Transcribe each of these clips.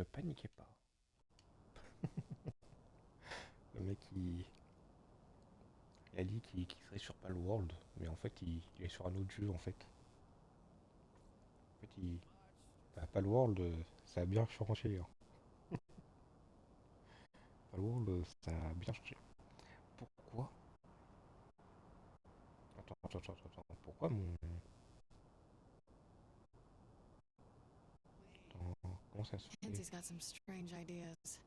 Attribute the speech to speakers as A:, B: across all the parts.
A: Ne paniquez pas. Le mec, il a dit qu'il serait sur Palworld, mais en fait, il est sur un autre jeu, en fait. En fait, Palworld, ça a bien changé, hein. Palworld, ça a bien changé. Pourquoi? Attends. Pourquoi mon... Attends, comment ça se fait?
B: Nancy's got some strange ideas.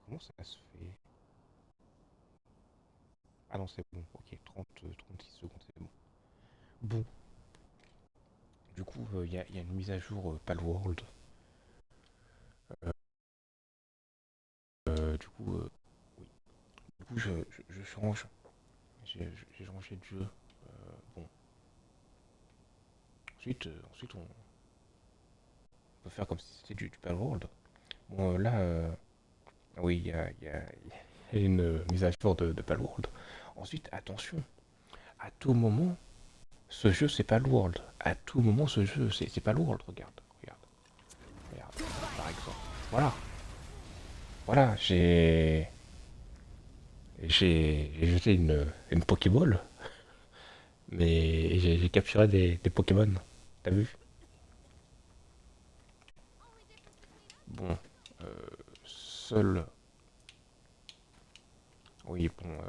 A: Comment ça se fait? Ah non, c'est bon. Ok, 36 secondes, c'est bon. Bon, du coup, y a une mise à jour Palworld. Euh, du coup, oui. Du coup, je change. J'ai changé de jeu. Bon, ensuite, on peut faire comme si c'était du Palworld. Bon, là, oui, il y a une mise à jour de Palworld. Ensuite, attention, à tout moment, ce jeu c'est Palworld. À tout moment, ce jeu c'est Palworld. Regarde, par exemple. Voilà, voilà, j'ai jeté une Pokéball, mais j'ai capturé des Pokémon. T'as vu? Bon, seul. Oui, bon,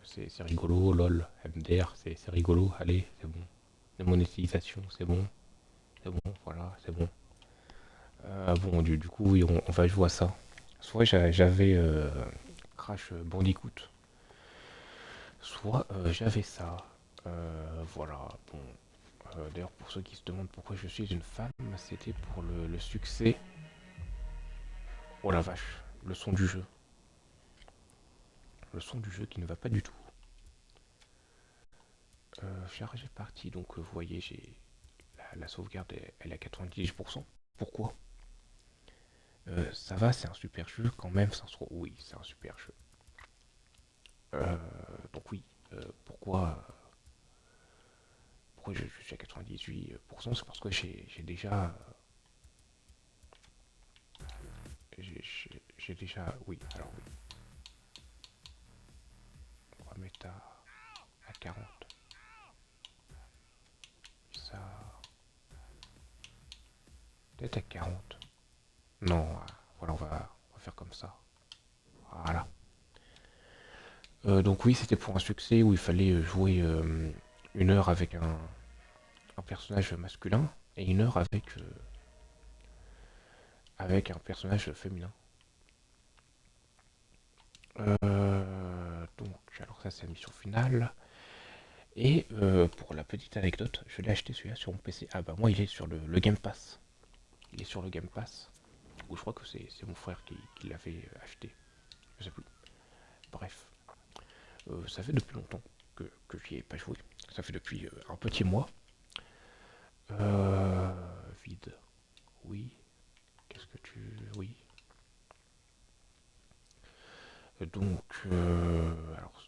A: c'est rigolo, lol, MDR, c'est rigolo, allez, c'est bon. La monétisation, c'est bon, voilà, c'est bon. Bon, du coup, oui, on va jouer à ça. Soit j'avais Crash Bandicoot, soit j'avais ça. Voilà, bon. D'ailleurs, pour ceux qui se demandent pourquoi je suis une femme, c'était pour le succès. Oh la vache, le son du jeu. Le son du jeu qui ne va pas du tout. Chargé parti, donc vous voyez, j'ai la sauvegarde, elle est à 90%. Pourquoi? Ça va, c'est un super jeu quand même, oui, c'est un super jeu. Euh, donc oui, pourquoi je suis à 98%? C'est parce que j'ai déjà, j'ai déjà, oui, alors oui, on va mettre à 40. Ça, peut-être à 40. Non, voilà, on va faire comme ça. Voilà. Donc oui, c'était pour un succès où il fallait jouer 1 heure avec un personnage masculin et 1 heure avec un personnage féminin. Donc, alors ça c'est la mission finale. Et pour la petite anecdote, je l'ai acheté celui-là sur mon PC. Ah bah moi il est sur le Game Pass. Il est sur le Game Pass. Ou je crois que c'est mon frère qui l'avait acheté. Je sais plus. Bref. Ça fait depuis longtemps que j'y ai pas joué. Ça fait depuis un petit mois. Euh, Vide. Oui. Qu'est-ce que tu... Oui. Donc... alors...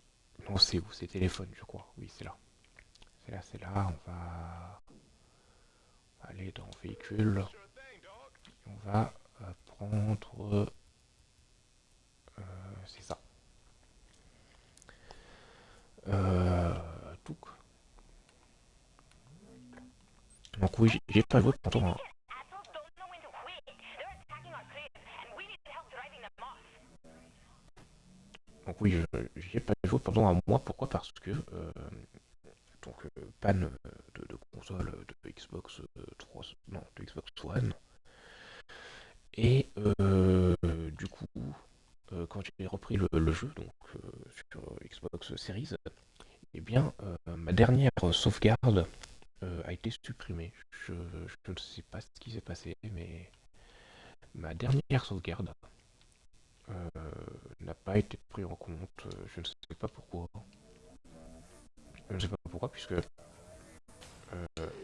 A: Non, c'est où? C'est téléphone, je crois. Oui, c'est là. C'est là. On va aller dans véhicule. On va prendre... c'est ça. Tout. Donc oui, j'ai pas joué pendant... Donc oui, j'y ai pas joué pendant un mois. Pourquoi? Parce que donc panne de console de Xbox 3, non, de Xbox One. Et du coup, quand j'ai repris le jeu, donc sur Xbox Series, eh bien, ma dernière sauvegarde a été supprimée. Je ne sais pas ce qui s'est passé, mais ma dernière sauvegarde n'a pas été prise en compte. Je ne sais pas pourquoi. Je ne sais pas pourquoi, puisque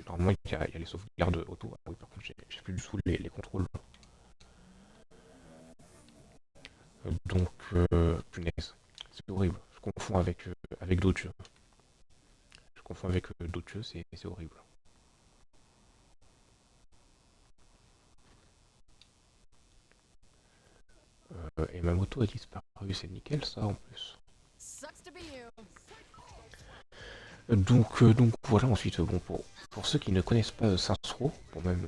A: normalement il y a les sauvegardes auto. Ah oui, par contre, j'ai plus du tout les contrôles. Donc, punaise, c'est horrible. Je confonds avec d'autres jeux. Je confonds avec d'autres jeux, c'est horrible. et ma moto a disparu, c'est nickel ça en plus.
B: Sucks to be you.
A: Donc voilà, ensuite, bon, pour ceux qui ne connaissent pas Saints Row, bon même,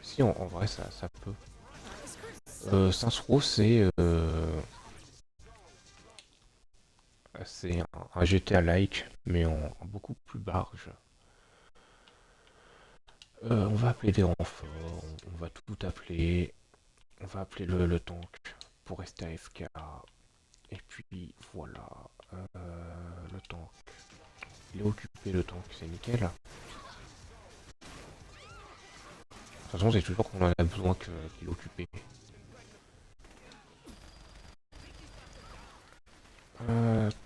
A: si en vrai ça peut. Saints Row c'est un GTA-like, mais en beaucoup plus large. On va appeler des renforts, on va tout appeler, on va appeler le tank pour rester AFK. Et puis voilà, le tank. Il est occupé le tank, c'est nickel. De toute façon, c'est toujours qu'on en a besoin qu'il est occupé.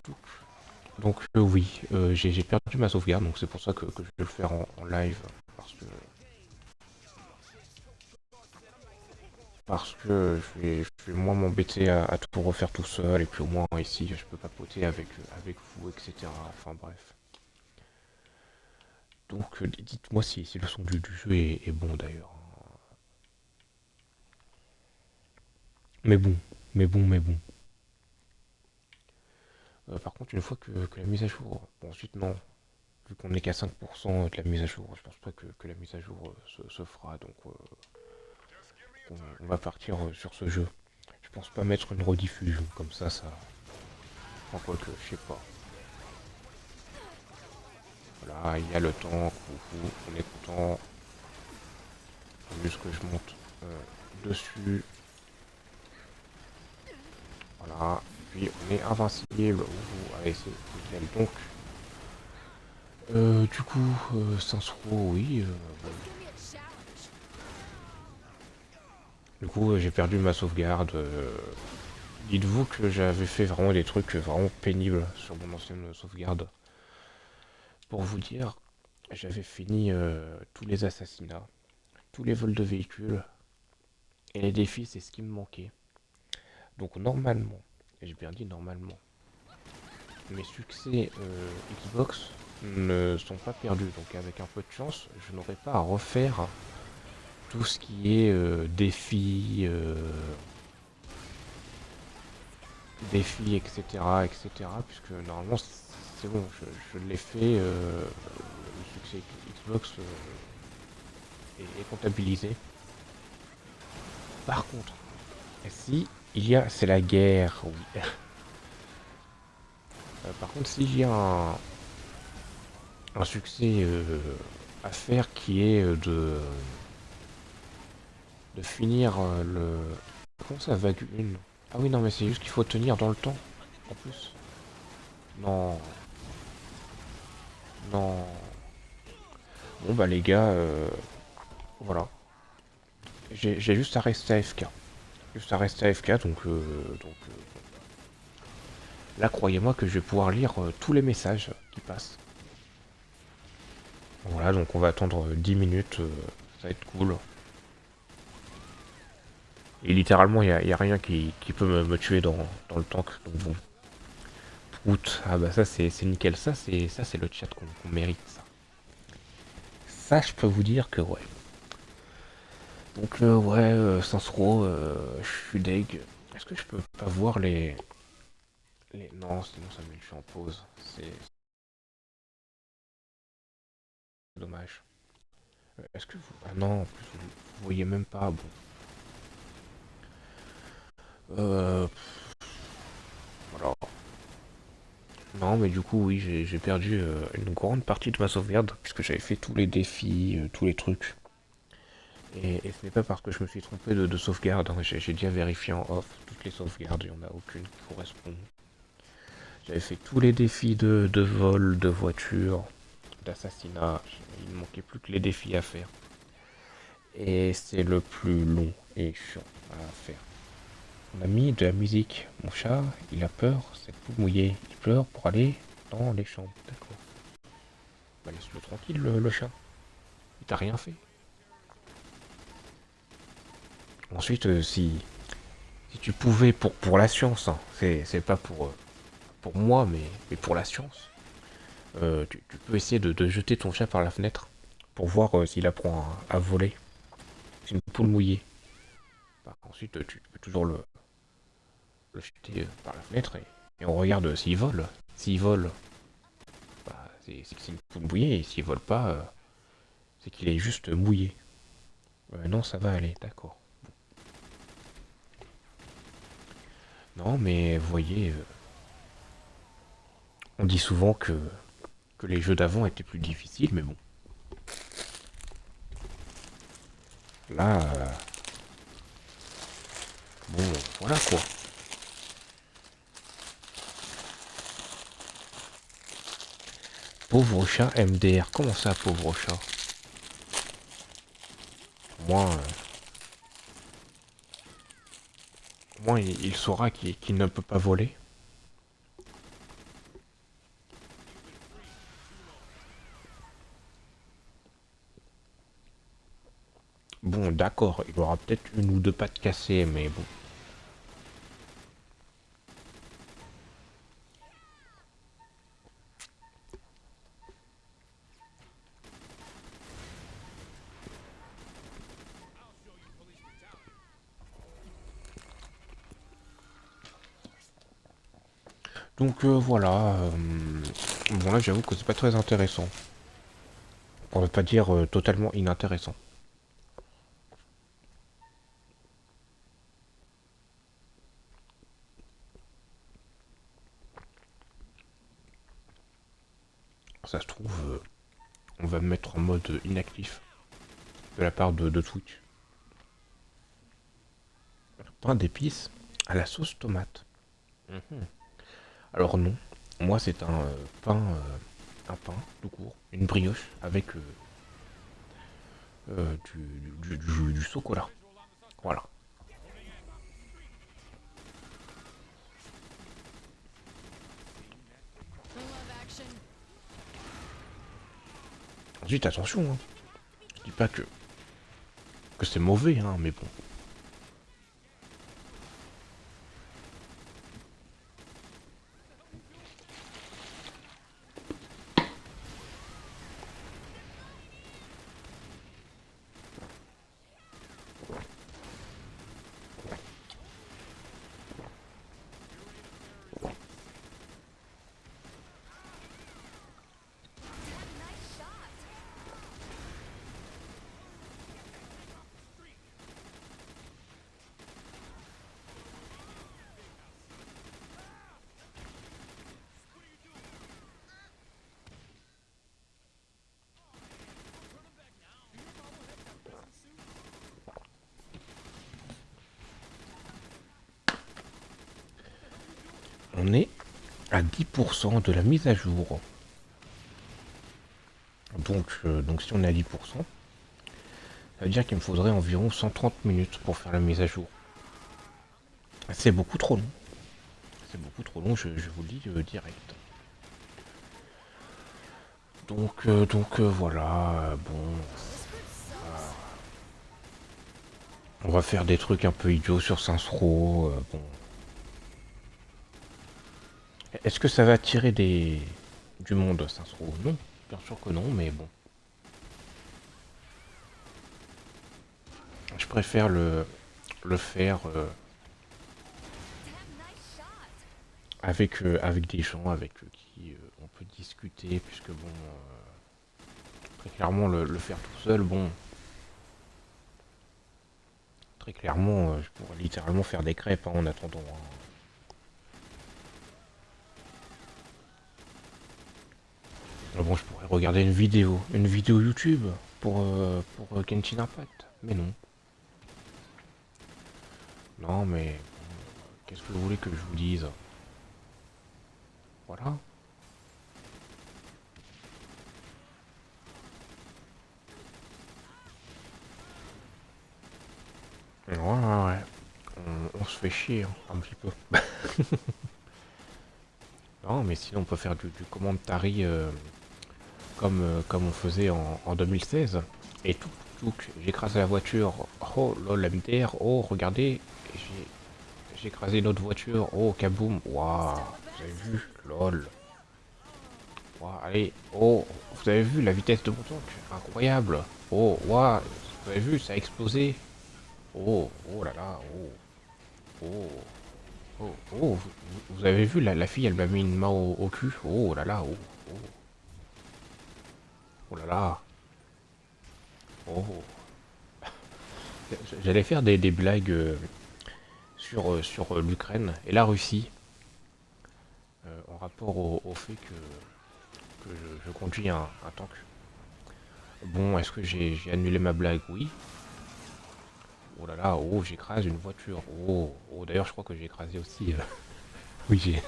A: Tout. Donc oui, j'ai perdu ma sauvegarde, donc c'est pour ça que je vais le faire en live, parce que je vais moins m'embêter à tout refaire tout seul, et puis au moins ici je peux papoter avec vous, etc. Enfin bref. Donc dites-moi si le son du jeu est bon d'ailleurs. Mais bon, mais bon. Par contre, une fois que la mise à jour... Bon, ensuite non, vu qu'on n'est qu'à 5% de la mise à jour, je pense pas que la mise à jour se fera, donc on va partir sur ce jeu. Je pense pas mettre une rediffusion, comme ça... Enfin quoi que, je sais pas. Voilà, il y a le temps, on est content. Faut juste que je monte dessus. Voilà, puis on est invincible. Allez, c'est nickel. Donc, du coup, Saints Row, oui. Bon. Du coup, j'ai perdu ma sauvegarde. Dites-vous que j'avais fait vraiment des trucs vraiment pénibles sur mon ancienne sauvegarde. Pour vous dire, j'avais fini tous les assassinats, tous les vols de véhicules, et les défis, c'est ce qui me manquait. Donc normalement, et j'ai bien dit normalement, mes succès Xbox ne sont pas perdus. Donc avec un peu de chance, je n'aurai pas à refaire tout ce qui est défis, etc. Puisque normalement, c'est bon, je l'ai fait, le succès Xbox est comptabilisé. Par contre, si il y a, c'est la guerre, oui. Par contre, s'il y a un succès à faire qui est de finir le... Comment ça, vague 1? Ah oui, non, mais c'est juste qu'il faut tenir dans le temps, en plus. Non, non. Bon, bah les gars, voilà. J'ai juste à rester AFK. Juste à rester AFK, là, croyez-moi que je vais pouvoir lire tous les messages qui passent. Voilà, donc on va attendre 10 minutes, ça va être cool. Et littéralement, il y a rien qui peut me tuer dans le tank, donc bon. Prout, ah bah ça c'est nickel, ça c'est le chat qu'on mérite, ça. Ça, je peux vous dire que ouais. Donc ouais, Saints Row, je suis deg. Est-ce que je peux pas voir Non, sinon ça me met le jeu en pause. C'est dommage. Est-ce que vous... Ah non, en plus vous voyez même pas, bon. Euh... Voilà. Non, mais du coup, oui, j'ai perdu une grande partie de ma sauvegarde, puisque j'avais fait tous les défis, tous les trucs. Et ce n'est pas parce que je me suis trompé de sauvegarde, hein. J'ai déjà vérifié en off toutes les sauvegardes, il n'y en a aucune qui correspond. J'avais fait tous les défis de vol, de voiture, d'assassinat, il ne manquait plus que les défis à faire. Et c'est le plus long et chiant à faire. On a mis de la musique. Mon chat, il a peur, cette poule mouillée. Il pleure pour aller dans les chambres. D'accord. Bah laisse-le tranquille, le chat. Il t'a rien fait. Ensuite, si tu pouvais pour la science, hein, c'est pas pour moi, mais pour la science, tu peux essayer de jeter ton chat par la fenêtre pour voir s'il apprend à voler. C'est une poule mouillée. Bah, ensuite, tu peux toujours le jeter par la fenêtre et on regarde s'il vole. S'il vole, bah, c'est que c'est une poule mouillée, et s'il vole pas, c'est qu'il est juste mouillé. Non, ça va aller, d'accord. Non, mais vous voyez, on dit souvent que les jeux d'avant étaient plus difficiles, mais bon. Là, bon, voilà quoi. Pauvre chat MDR, comment ça, pauvre chat? Moi, moi il saura qu'il ne peut pas voler. Bon, d'accord, il aura peut-être une ou deux pattes cassées, mais bon. Donc voilà. Bon là, j'avoue que c'est pas très intéressant. On va pas dire totalement inintéressant. Ça se trouve, on va me mettre en mode inactif de la part de Twitch. Pain d'épices à la sauce tomate. Mhm. Alors non, moi c'est un pain tout court, une brioche avec du chocolat. Voilà.
B: I love action.
A: Ensuite attention, hein. Je dis pas que c'est mauvais, hein, mais bon. On est à 10% de la mise à jour. Donc si on est à 10%, ça veut dire qu'il me faudrait environ 130 minutes pour faire la mise à jour. C'est beaucoup trop long. C'est beaucoup trop long, je vous le dis direct. Donc voilà, bon. On va faire des trucs un peu idiots sur Saints Row, bon. Est-ce que ça va attirer du monde, Saints Row? Non, bien sûr que non, mais bon. Je préfère le faire avec des gens avec qui on peut discuter, puisque bon, très clairement, le faire tout seul, bon, très clairement, je pourrais littéralement faire des crêpes hein, en attendant, hein. Bon, je pourrais regarder une vidéo YouTube pour Genshin Impact, mais non. Non, mais qu'est-ce que vous voulez que je vous dise? Voilà. Ouais, ouais, ouais. On se fait chier hein, un petit peu. Non, mais sinon on peut faire du commentary comme on faisait en 2016. Et tout, j'ai écrasé la voiture. Oh lol, la MDR. Oh, regardez, j'ai écrasé une autre voiture. Oh, kaboum. Waouh, vous avez vu? Lol. Waouh, allez. Oh, vous avez vu la vitesse de mon tank? Incroyable. Oh, waouh, vous avez vu, ça a explosé. Oh, oh là là. Oh, oh. Oh, oh, vous avez vu, la fille, elle m'a mis une main au cul. Oh là là, oh, oh, oh là là. Oh. J'allais faire des blagues sur l'Ukraine et la Russie, en rapport au fait que je conduis un tank. Bon, est-ce que j'ai annulé ma blague? Oui. Oh là là, oh, j'écrase une voiture. Oh, oh, d'ailleurs, je crois que j'ai écrasé aussi. Oui,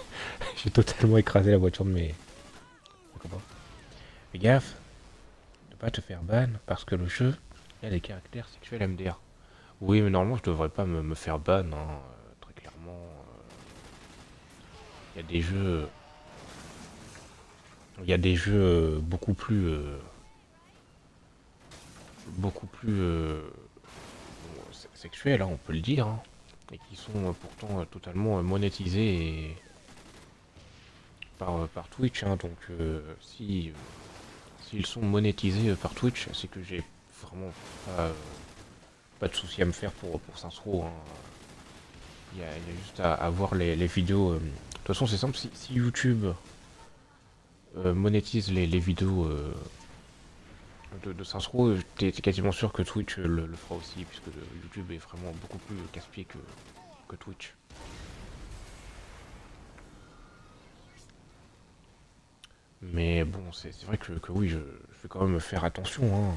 A: j'ai totalement écrasé la voiture de mes copains. Fais gaffe, de pas te faire ban parce que le jeu, il y a des caractères sexuels MDR. Oui, mais normalement, je devrais pas me faire ban, hein, très clairement. Il y a des jeux. Il y a des jeux beaucoup plus. Beaucoup plus. Sexuels, hein, on peut le dire, hein, et qui sont pourtant totalement monétisés par Twitch, hein, donc si s'ils sont monétisés par Twitch, c'est que j'ai vraiment pas, pas de souci à me faire pour Saints-Row, hein. Il y a juste à voir les vidéos. De toute façon, c'est simple, si YouTube monétise les vidéos de Saints-Row, t'es quasiment sûr que Twitch le fera aussi, puisque YouTube est vraiment beaucoup plus casse-pied que Twitch. Mais bon, c'est vrai que oui, je vais quand même faire attention, hein,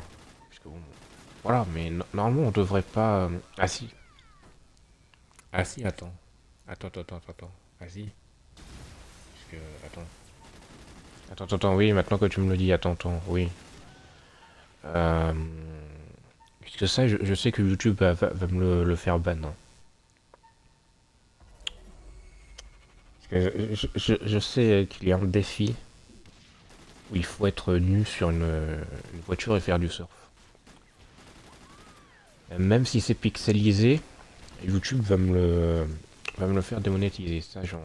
A: puisque bon, voilà, mais normalement on devrait pas. Ah si, ah si, attends. Attends. Ah si, puisque. Attends, oui, maintenant que tu me le dis, attends, oui. Euh, Puisque ça, je sais que YouTube va me le faire ban, hein. Parce que je sais qu'il y a un défi où il faut être nu sur une voiture et faire du surf. Même si c'est pixelisé, YouTube va me le faire démonétiser. Ça, j'en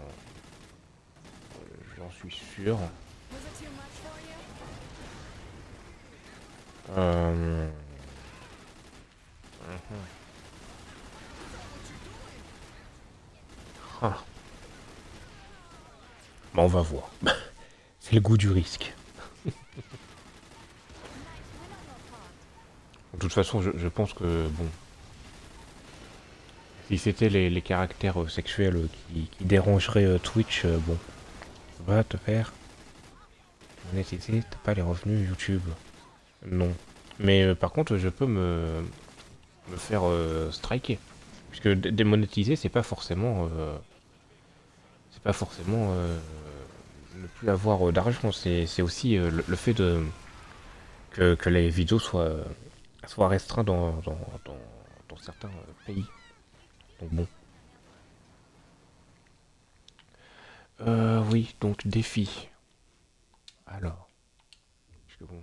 A: suis sûr.
B: Was it too much for you?
A: Euh, ah, bah, on va voir. C'est le goût du risque. De toute façon, je pense que, bon, si c'était les caractères sexuels qui dérangeraient Twitch, bon, va te faire monétiser, t'as pas les revenus YouTube. Non. Mais par contre, je peux me faire striker. Puisque démonétiser, c'est pas forcément ne plus avoir d'argent. C'est aussi le fait que les vidéos soient restreintes dans certains pays. Donc bon. Oui, donc défi. Alors, puisque bon,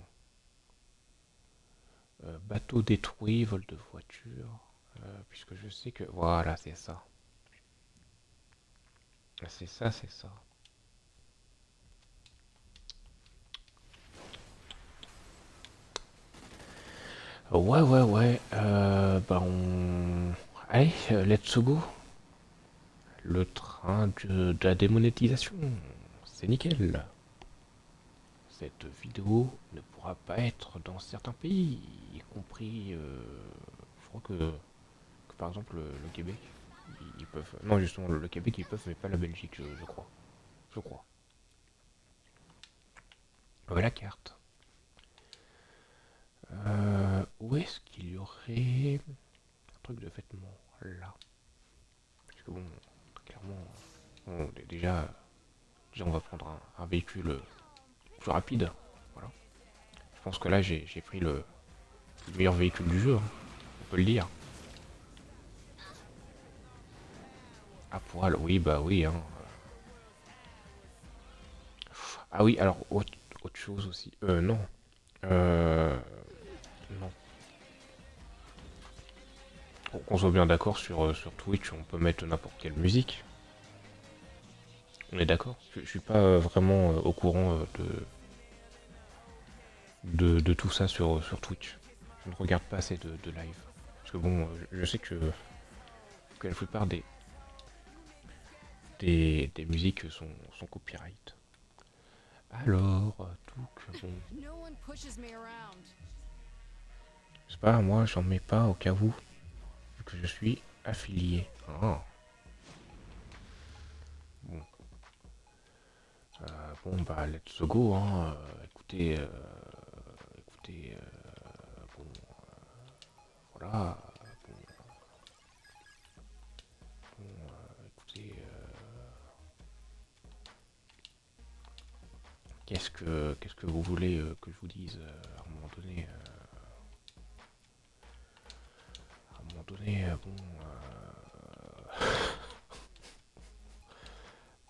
A: bateau détruit, vol de voiture. Puisque je sais que voilà, c'est ça. C'est ça. Ouais. Bah on. Allez, let's go. Le train de la démonétisation. C'est nickel. Cette vidéo ne pourra pas être dans certains pays, y compris. Je crois que par exemple le Québec. Ils peuvent. Non, justement, le Québec ils peuvent, mais pas la Belgique, je crois. Je crois. La carte. Où est-ce qu'il y aurait un truc de vêtements là? Parce que bon, clairement, bon, déjà on va prendre un véhicule plus rapide. Voilà. Je pense que là j'ai pris le meilleur véhicule du jeu, hein, on peut le dire. À poil, oui, bah oui, hein. Ah oui, alors autre chose aussi. Non. Euh, non. Pour qu'on soit bien d'accord sur Twitch, on peut mettre n'importe quelle musique. On est d'accord? Je suis pas vraiment au courant de tout ça sur Twitch. Je ne regarde pas assez de live. Parce que bon, je sais que la plupart des musiques sont copyright. Alors, tout bon.
B: No one pushes me around.
A: Je sais pas, moi j'en mets pas au cas où, vu que je suis affilié. Ah, bon. Bon bah let's go, hein. Écoutez, bon, voilà. Bon, écoutez, qu'est-ce que vous voulez que je vous dise à un moment donné à un moment donné, bon,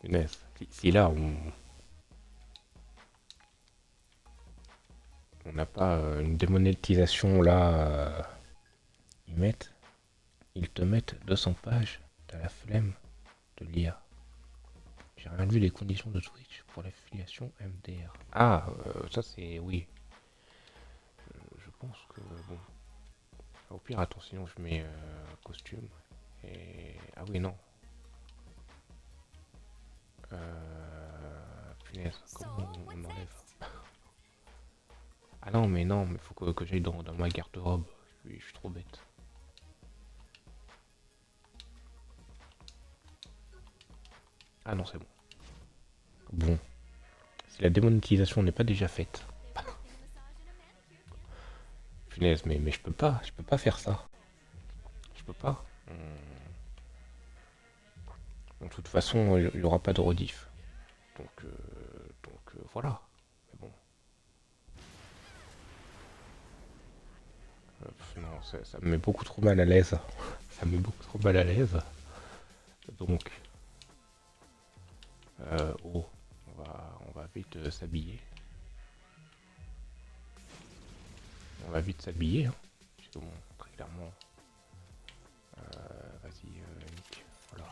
A: punaise. Si là on n'a pas une démonétisation là, ils mettent, ils te mettent 200 pages, t'as la flemme de lire. J'ai rien vu les conditions de Twitch pour l'affiliation MDR. Ah, ça c'est oui. Je pense que bon. Au pire, attends, sinon je mets costume. Et ah oui non. Punaise,
B: So,
A: comment on
B: what's
A: enlève?
B: next?
A: Ah non, mais faut que j'aille dans ma garde-robe. Je suis trop bête. Ah non, c'est bon. Bon, si la démonétisation n'est pas déjà faite. Punaise, mais je peux pas faire ça. Je peux pas. Bon, de toute façon, il n'y aura pas de rediff. Donc voilà. Mais bon, non, ça me met beaucoup trop mal à l'aise. Ça me met beaucoup trop mal à l'aise. Donc, oh, on va vite s'habiller. On va vite s'habiller, hein. Parce que bon, très clairement, vas-y, Nick, voilà.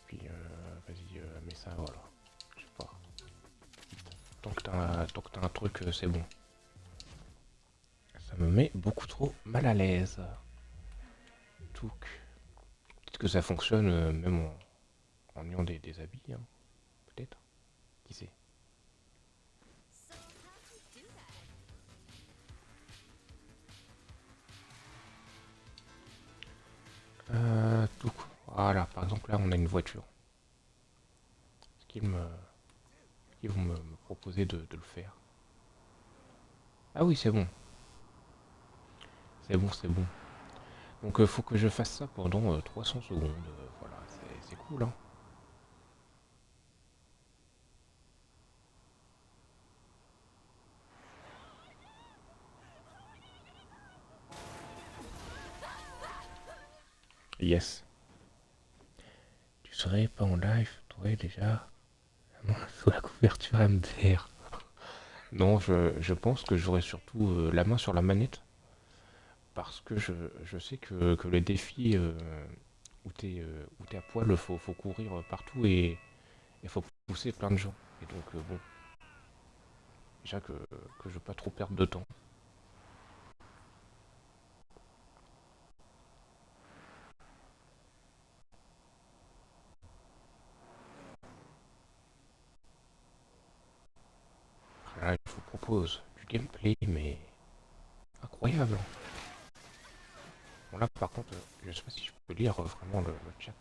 A: Puis, vas-y, mets ça, voilà. Je sais pas. Tant que t'as un truc, c'est bon. Ça me met beaucoup trop mal à l'aise. Tout. Peut-être que ça fonctionne même en ayant des habits, hein. Peut-être. Qui sait.
B: So, how'd you do that?
A: Tout. Voilà, par exemple là on a une voiture. Est-ce qu'ils vont me proposer de le faire? Ah oui, c'est bon. C'est bon, c'est bon. Donc faut que je fasse ça pendant 300 secondes. Voilà, c'est cool, hein. Yes. Tu serais pas en live, toi déjà? Sous la couverture MDR. Non, je pense que j'aurais surtout la main sur la manette. Parce que je sais que les défis où t'es à poil, faut courir partout et il faut pousser plein de gens. Et donc, bon, déjà que je veux pas trop perdre de temps. Là, je vous propose du gameplay, mais incroyable, hein. Bon, là, par contre, je sais pas si je peux lire vraiment le chat.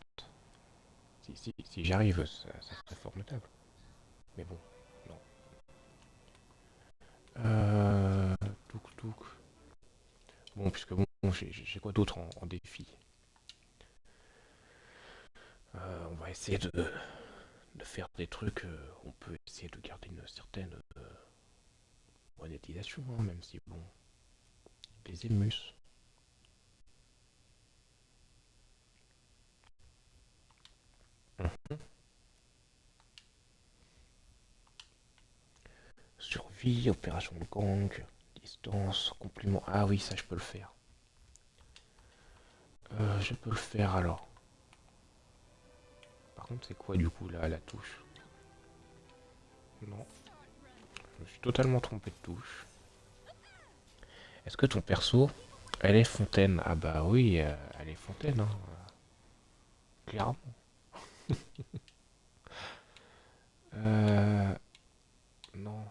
A: Si j'arrive, ça serait formidable. Mais bon, non. Euh, touk. Bon, puisque bon, j'ai quoi d'autre en défi? On va essayer de faire des trucs. On peut essayer de garder une certaine monétisation, hein, même si, bon, les émus. Survie, opération de gang, distance, compliment. Ah oui, ça je peux le faire. Je peux le faire alors. Par contre, c'est quoi du coup là la touche? Non, je me suis totalement trompé de touche. Est-ce que ton perso, elle est fontaine? Ah bah oui, elle est fontaine, hein. clairement. Euh... Non.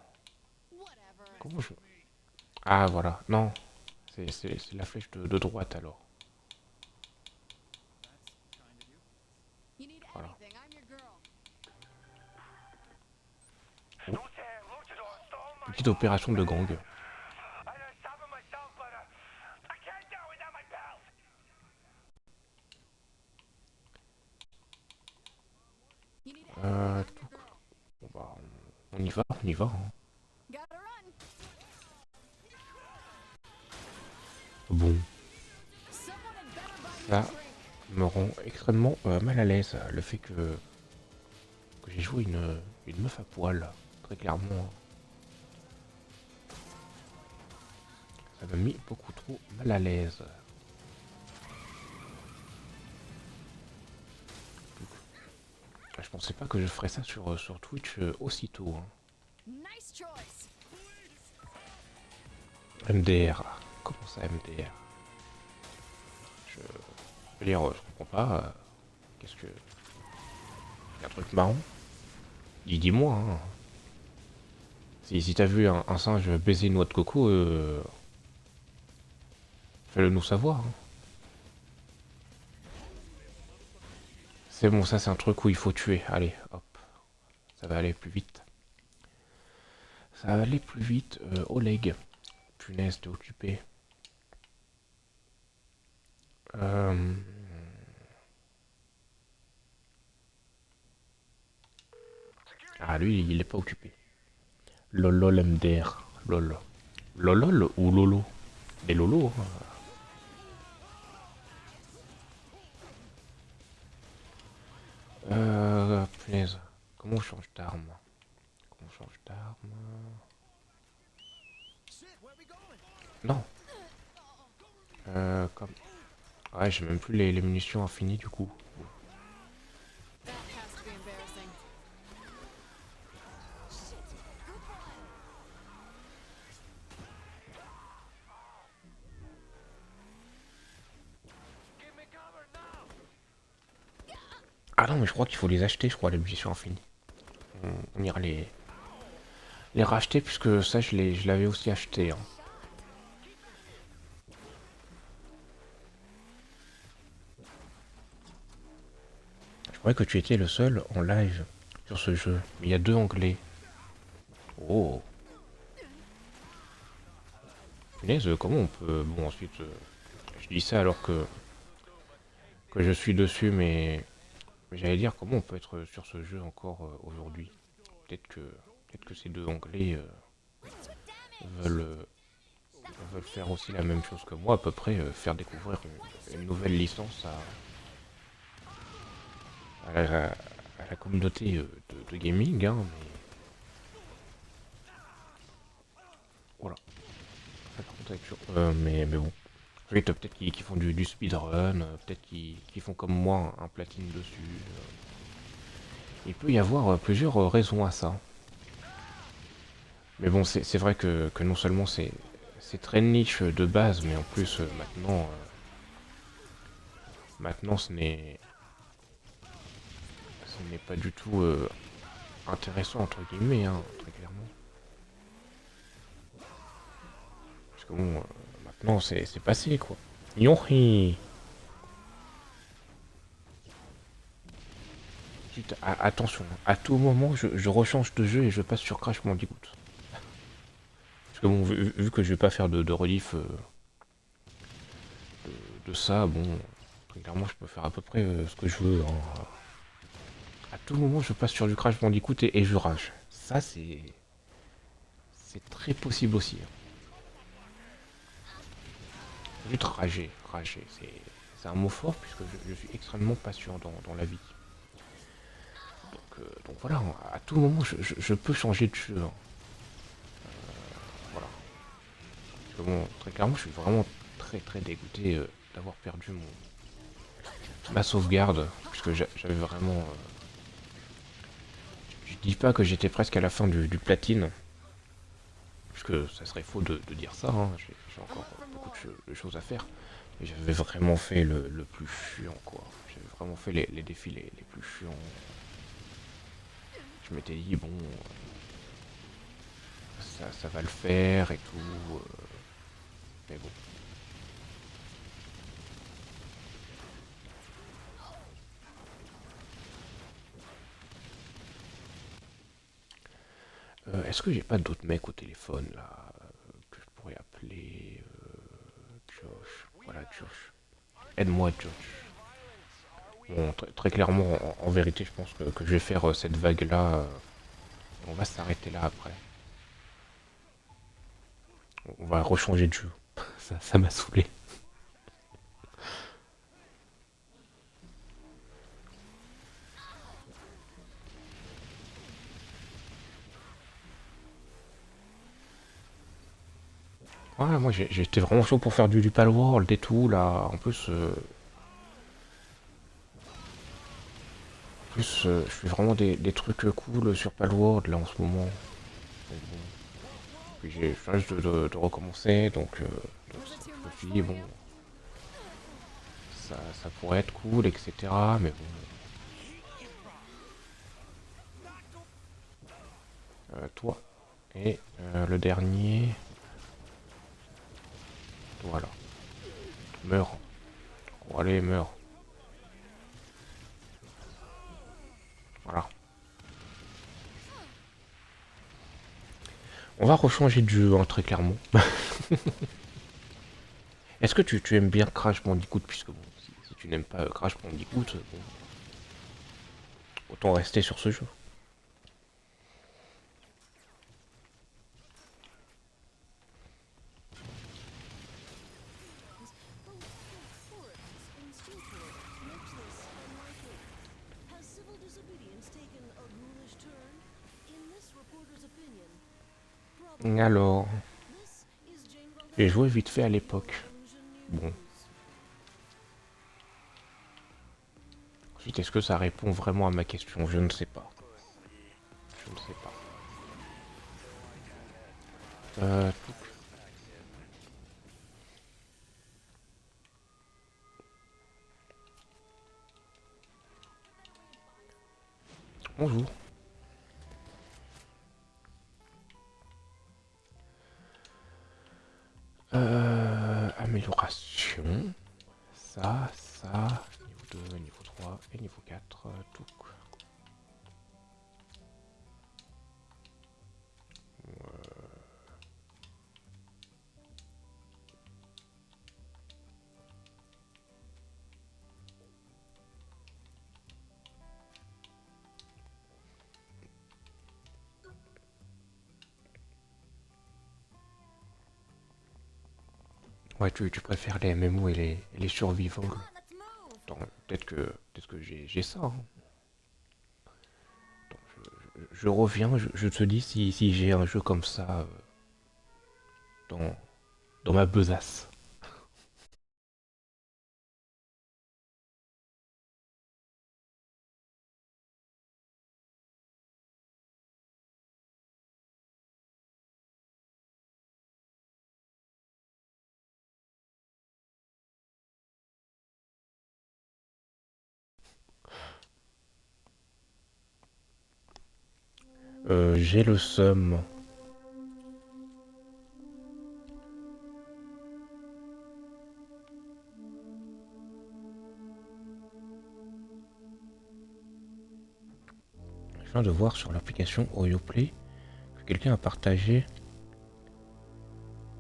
B: Whatever.
A: Comment je... Ah, voilà. Non. C'est la flèche de droite, alors.
B: You need
A: Voilà.
B: anything, I'm your girl.
A: Petite opération de gang.
B: You need anything, I'm your girl.
A: Bon, bah, on y va, on y va. Hein.
B: Gotta run.
A: Bon,
B: Someone had better buy me
A: ça
B: a drink.
A: me rend extrêmement mal à l'aise, le fait que j'ai joué une meuf à poil, très clairement. Ça m'a mis beaucoup trop mal à l'aise. Je pensais pas que je ferais ça sur Twitch aussitôt. Hein.
B: Nice choice.
A: MDR. Comment ça MDR? Je veux dire, je comprends pas. Qu'est-ce que... Y a un truc marrant? Dis-moi. Hein. Si t'as vu un singe baiser une noix de coco, fais-le nous savoir. Hein. C'est bon, ça c'est un truc où il faut tuer. Allez, hop. Ça va aller plus vite. Ça va aller plus vite. Oleg. Punaise, t'es occupé. Ah, lui, il est pas occupé. Lolol MDR. Lol. Lolol ou Lolo? Des Lolo. Punaise. Comment on change d'arme? Comment on change d'arme? Non. Comme... Ouais, j'ai même plus les munitions infinies du coup.
B: That has to be embarrassing.
A: Ah non, mais je crois qu'il faut les acheter, je crois, les munitions infinies. On ira les racheter puisque ça, je l'avais aussi acheté. Hein. Je croyais que tu étais le seul en live sur ce jeu. Mais il y a deux anglais. Oh. Punaise, comment on peut... Bon, ensuite, je dis ça alors que je suis dessus, mais j'allais dire comment on peut être sur ce jeu encore aujourd'hui. Peut-être que ces deux anglais veulent, euh, veulent faire aussi la même chose que moi, à peu près, faire découvrir une nouvelle licence à la communauté de gaming, hein, mais voilà. Ça, par contre, avec mais bon. Oui, peut-être qu'ils font du speedrun, peut-être qu'ils font comme moi un platine dessus. Il peut y avoir plusieurs raisons à ça. Mais bon, c'est vrai que non seulement c'est très niche de base, mais en plus maintenant ce n'est pas du tout intéressant entre guillemets, hein, très clairement. Parce que bon, maintenant c'est passé quoi. Yohi. Attention, à tout moment je rechange de jeu et je passe sur Crash Bandicoot. Parce que bon, vu que je vais pas faire de relief de ça, bon, très clairement je peux faire à peu près ce que je veux. Hein. À tout moment je passe sur du Crash Bandicoot et je rage. Ça c'est très possible aussi. Hein. Juste rager, c'est un mot fort puisque je suis extrêmement patient dans la vie. Donc voilà, à tout moment je peux changer de jeu. Hein. Voilà. Parce que bon, très clairement je suis vraiment très dégoûté d'avoir perdu ma sauvegarde. Puisque j'avais vraiment... je dis pas que j'étais presque à la fin du platine. Puisque ça serait faux de dire ça. Hein. J'ai encore beaucoup de choses à faire. Mais j'avais vraiment fait le plus chiant quoi. J'avais vraiment fait les défis les plus chiants. Je m'étais dit, bon, ça va le faire et tout. Mais bon. Est-ce que j'ai pas d'autres mecs au téléphone là que je pourrais appeler Josh. Voilà, Josh. Aide-moi, Josh. Bon, très clairement, en vérité, je pense que je vais faire cette vague-là. On va s'arrêter là après. On va rechanger de jeu. Ça m'a saoulé. Ouais, moi j'étais vraiment chaud pour faire du Palworld et tout là. En plus, je fais vraiment des trucs cool sur Palworld là en ce moment. Donc, bon. Puis j'ai changé de recommencer, donc
B: Was it too
A: je me
B: much
A: suis
B: for
A: dit bon,
B: you?
A: ça pourrait être cool, etc. Mais bon, toi et le dernier, voilà, meurs. Oh, allez, meurs. Voilà. On va rechanger de jeu, hein, très clairement. Est-ce que tu aimes bien Crash Bandicoot? Puisque bon, si tu n'aimes pas Crash Bandicoot, bon, autant rester sur ce jeu.
C: The lack of forests in Steelport makes this unlikely. Has civil disobedience taken a ghoulish turn? In this reporter's opinion, probably.
A: Alors,
C: This is Jane
A: j'ai
C: Valverde
A: joué vite fait à
C: for
A: l'époque.
C: Illusion
A: Bon.
C: News.
A: Ensuite, est-ce que ça répond vraiment à ma question? Je ne sais pas. Je ne sais pas. Euh, Bonjour. Amélioration. Ça. Niveau 2, niveau 3 et niveau 4. Tout. Ouais, tu préfères les MMO et les survivals.
B: Come on, let's move.
A: Attends, peut-être que j'ai ça, hein. Attends, je reviens, je te dis si j'ai un jeu comme ça dans, dans ma besace. J'ai le seum. Je viens de voir sur l'application OyoPlay que quelqu'un a partagé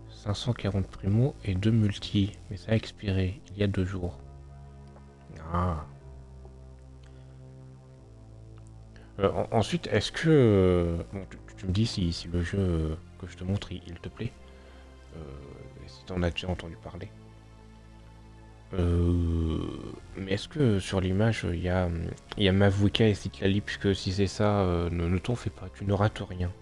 A: 540 primo et 2 multi, mais ça a expiré il y a 2 jours. Ah. Ensuite, est-ce que... bon, tu me dis si le jeu que je te montre, il te plaît. Et si t'en as déjà entendu parler. Mais est-ce que sur l'image, il y a Mavuka et Citlali, puisque si c'est ça, ne t'en fais pas, tu ne rates rien.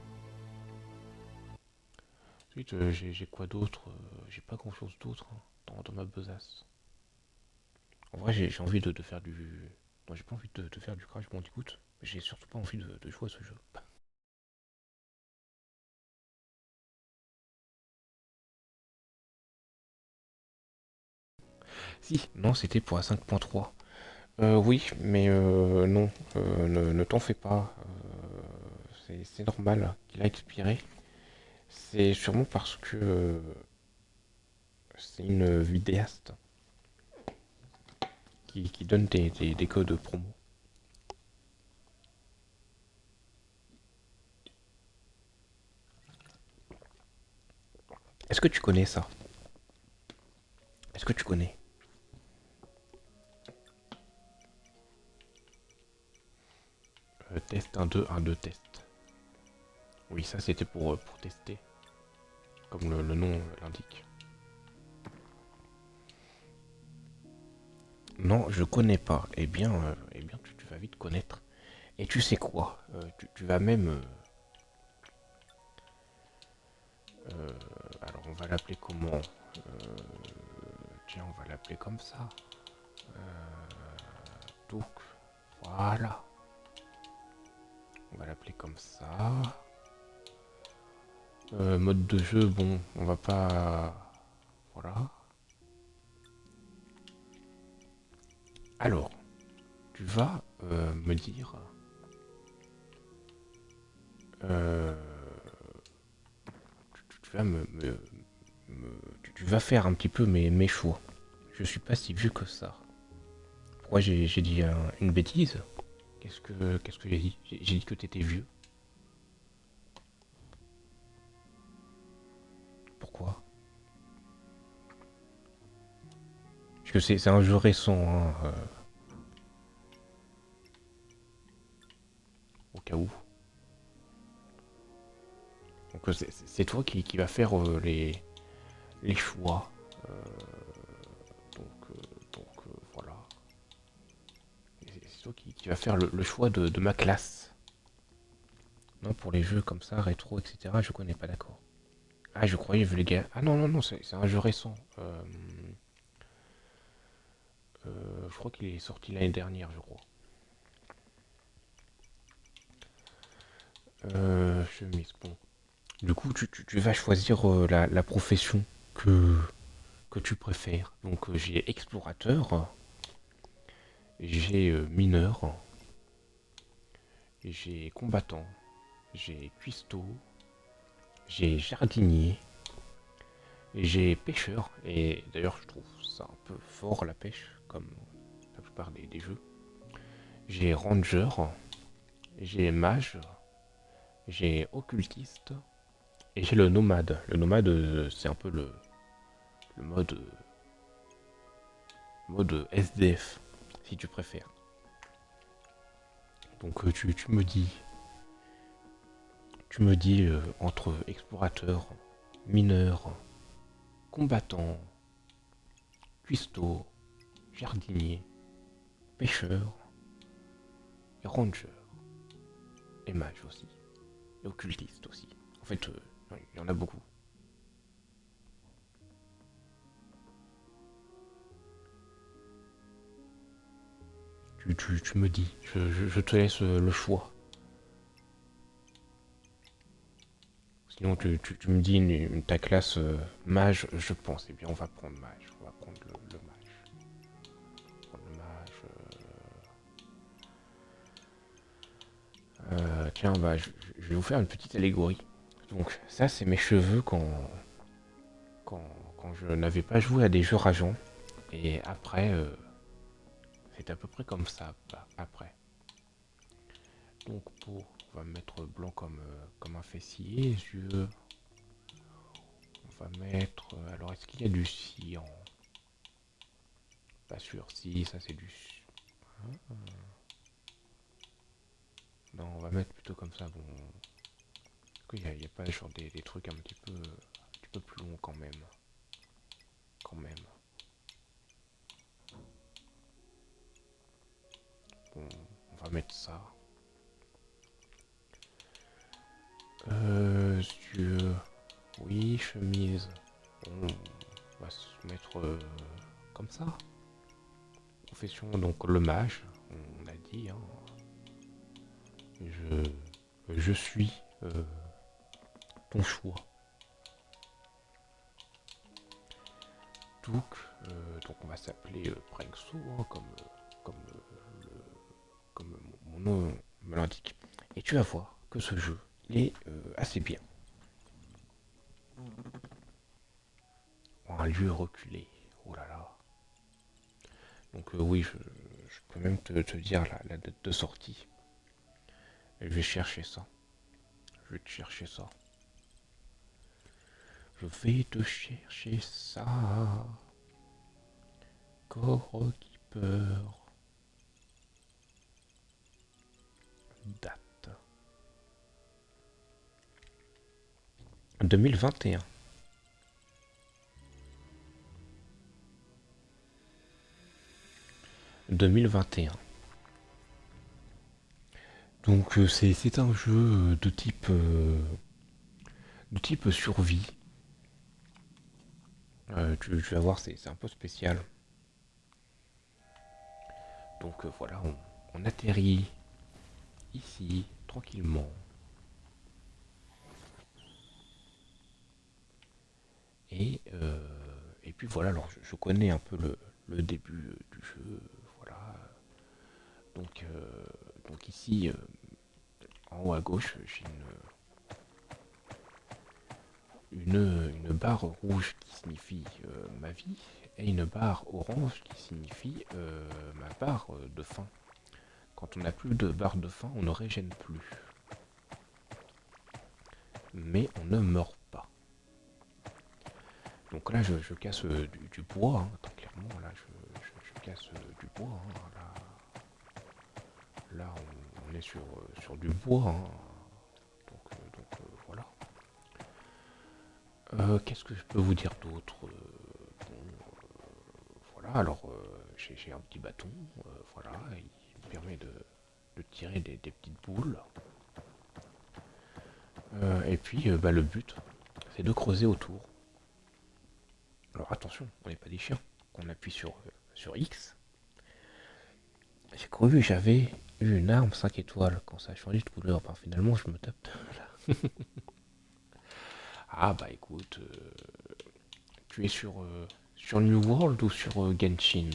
A: Ensuite, j'ai quoi d'autre? J'ai pas grand-chose d'autre, hein, dans ma besace. En vrai, j'ai envie de faire du... Non, j'ai pas envie de faire du Crash Bandicoot, mais j'ai surtout pas envie de jouer à ce jeu. Si, non, c'était pour la 5.3. Oui, mais non, ne t'en fais pas. C'est normal qu'il a expiré. C'est sûrement parce que c'est une vidéaste qui donne des codes promo. Est-ce que tu connais ça? Est-ce que tu connais? Test 1, 2, 1, 2, test. Oui, ça c'était pour tester, comme le nom l'indique. Non, je connais pas. Eh bien, tu vas vite connaître. Et tu sais quoi? Tu vas même. Alors, on va l'appeler comment? Tiens, on va l'appeler comme ça. Donc, voilà. On va l'appeler comme ça. Mode de jeu, bon, on va pas. Voilà. Alors, tu vas me dire. euh, tu vas tu vas faire un petit peu mes choix. Je suis pas si vieux que ça. Pourquoi j'ai dit une bêtise? Qu'est-ce que j'ai dit? J'ai dit que t'étais vieux. Pourquoi? Parce que c'est un jeu récent, hein, au cas où. Donc c'est toi qui va faire les choix. Euh, donc, voilà. C'est toi qui va faire le choix de ma classe. Non, pour les jeux comme ça, rétro, etc., je connais pas, d'accord. Ah, je croyais, les gars. Ah non, non, non, c'est un jeu récent. Je crois qu'il est sorti l'année dernière, je crois. Chemise, bon. Du coup, tu vas choisir la profession que tu préfères. Donc, j'ai explorateur, j'ai mineur, j'ai combattant, j'ai cuistot, j'ai jardinier, j'ai pêcheur. Et d'ailleurs, je trouve ça un peu fort la pêche, comme la plupart des jeux. J'ai ranger, j'ai mage, j'ai occultiste et j'ai le nomade. Le nomade, c'est un peu le mode SDF, si tu préfères. Donc tu me dis entre explorateur, mineur, combattant, cuistot, jardinier, pêcheur, et ranger, et mage aussi, et occultiste aussi. En fait, il y en a beaucoup. Tu me dis, je te laisse le choix. Sinon, tu me dis ta classe mage, je pense. Eh bien, on va prendre mage. On va prendre le mage. Prendre le mage. Tiens, bah, je vais vous faire une petite allégorie. Donc, ça, c'est mes cheveux quand, quand je n'avais pas joué à des jeux rageants. Et après, c'est à peu près comme ça, bah, après. Donc, on va mettre blanc comme un fessier, yeux. On va mettre. Alors, est-ce qu'il y a du cyan? Pas sûr, si, ça c'est du. Hein. Non, on va mettre plutôt comme ça. Bon. Il n'y a pas genre des trucs un petit peu plus longs quand même. Quand même. Bon, on va mettre ça. Yeux. Oui, chemise. Bon, on va se mettre comme ça. Profession, donc le mage, on a dit. Hein. Je suis ton choix. Donc, donc on va s'appeler Prengso, hein, comme me l'indique. Et tu vas voir que ce jeu, il est assez bien. Un lieu reculé. Oh là là. Donc oui, je peux même te dire la date de sortie. Et je vais chercher ça. Je vais te chercher ça. Je vais te chercher ça. Core Keeper. Date. 2021. 2021. Donc c'est un jeu de type survie. Tu vas voir, c'est un peu spécial. Donc voilà, on atterrit ici tranquillement. Et puis voilà, alors je connais un peu le début du jeu. Voilà. Donc ici, en haut à gauche, j'ai une barre rouge qui signifie ma vie et une barre orange qui signifie ma barre de faim. Quand on n'a plus de barre de faim, on ne régène plus. Mais on ne meurt pas. Donc là, je casse du bois, hein, très clairement. Là, je casse du bois. Hein, là on est sur du bois. Hein. Donc voilà. Qu'est-ce que je peux vous dire d'autre voilà, alors j'ai un petit bâton. Voilà, il me permet de tirer des petites boules. Et puis, le but, c'est de creuser autour. Alors attention, on n'est pas des chiens. On appuie sur X. J'ai cru que j'avais eu une arme 5 étoiles quand ça a changé de couleur. Ben, finalement, je me tape là. Ah bah écoute, tu es sur New World ou sur Genshin?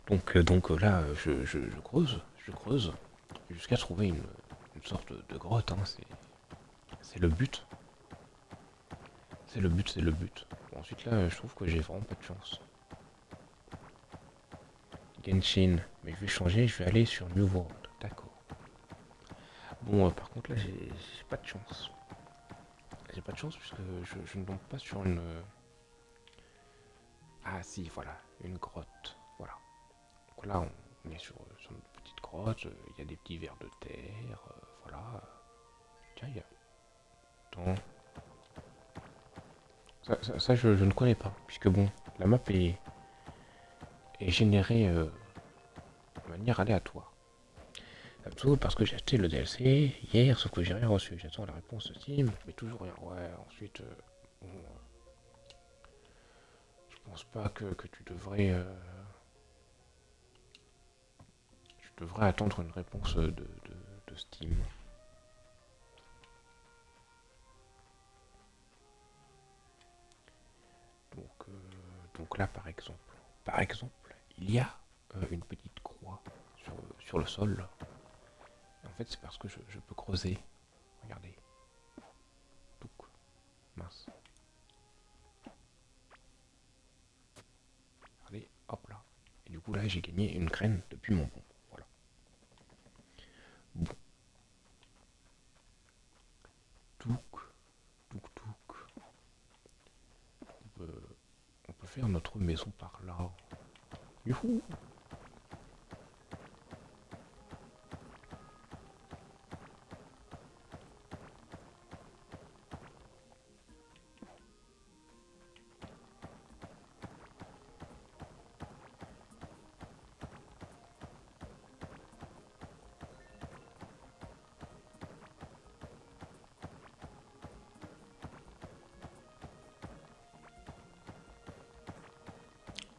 A: Donc là, je creuse, jusqu'à trouver une sorte de grotte. Hein, c'est le but. C'est le but, c'est le but. Bon, ensuite là, je trouve que j'ai vraiment pas de chance. Genshin, mais je vais changer, je vais aller sur New World. D'accord. Bon, par contre là, j'ai pas de chance. J'ai pas de chance puisque je ne tombe pas sur une... Ah si, voilà, une grotte. Voilà. Donc là, on est sur une petite grotte, il y a des petits vers de terre, voilà. Tiens, il y a... Attends. Ça, je ne connais pas, puisque bon, la map est générée de manière aléatoire. Tout parce que j'ai acheté le DLC hier, sauf que j'ai rien reçu. J'attends la réponse Steam, mais toujours rien. Ouais, ensuite, bon, je pense pas que tu devrais attendre une réponse de Steam. Donc là, par exemple, il y a une petite croix sur le sol. Et en fait, c'est parce que je peux creuser. Regardez. Touc. Mince. Regardez, hop là. Et du coup, là, j'ai gagné une graine depuis mon pont. Voilà. Bon. Touc. Touc, touc. On peut faire notre maison par là. Youhou!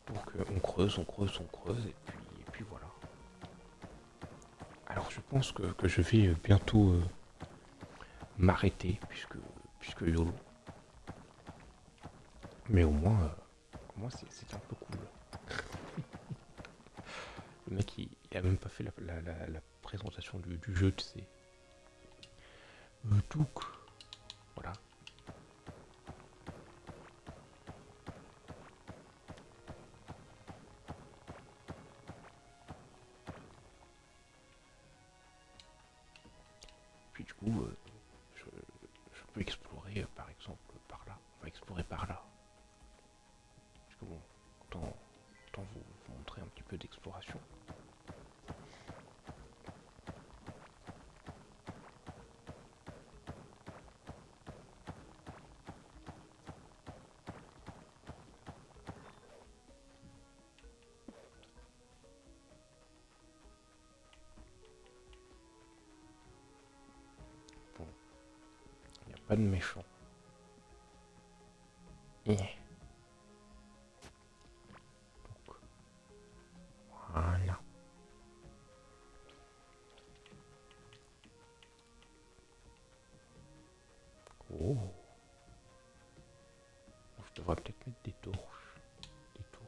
A: Donc on creuse, et puis voilà. Alors je pense que je vais bientôt m'arrêter, puisque YOLO. Mais au moins c'est un peu cool. Le mec il a même pas fait la présentation du jeu, tu sais. Touk. Voilà. Puis du coup, je, je peux explorer par exemple par là. On va explorer par là. Parce que bon, autant vous montrer un petit peu d'exploration. Bon, il n'y a pas de méchant. Donc, voilà. Oh, je devrais peut-être mettre des torches. Des torches.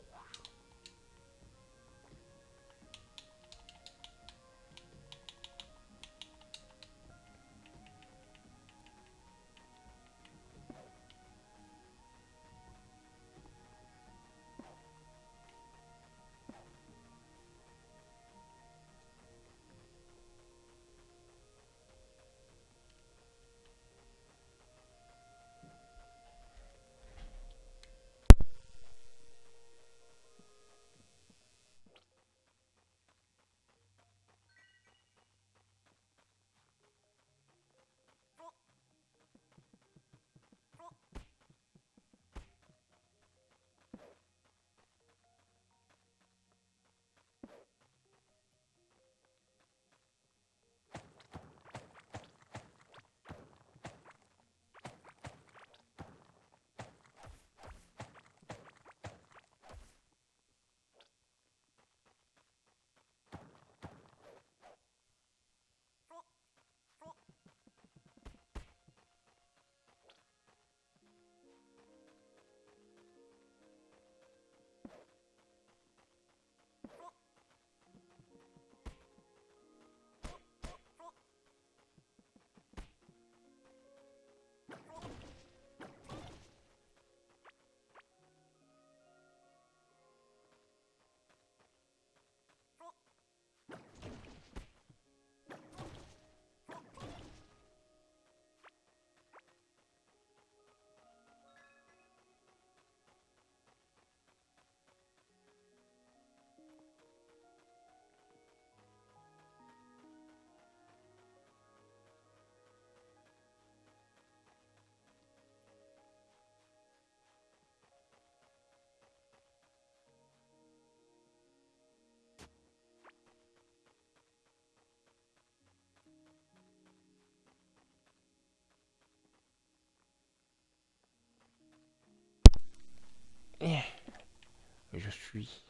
A: Je suis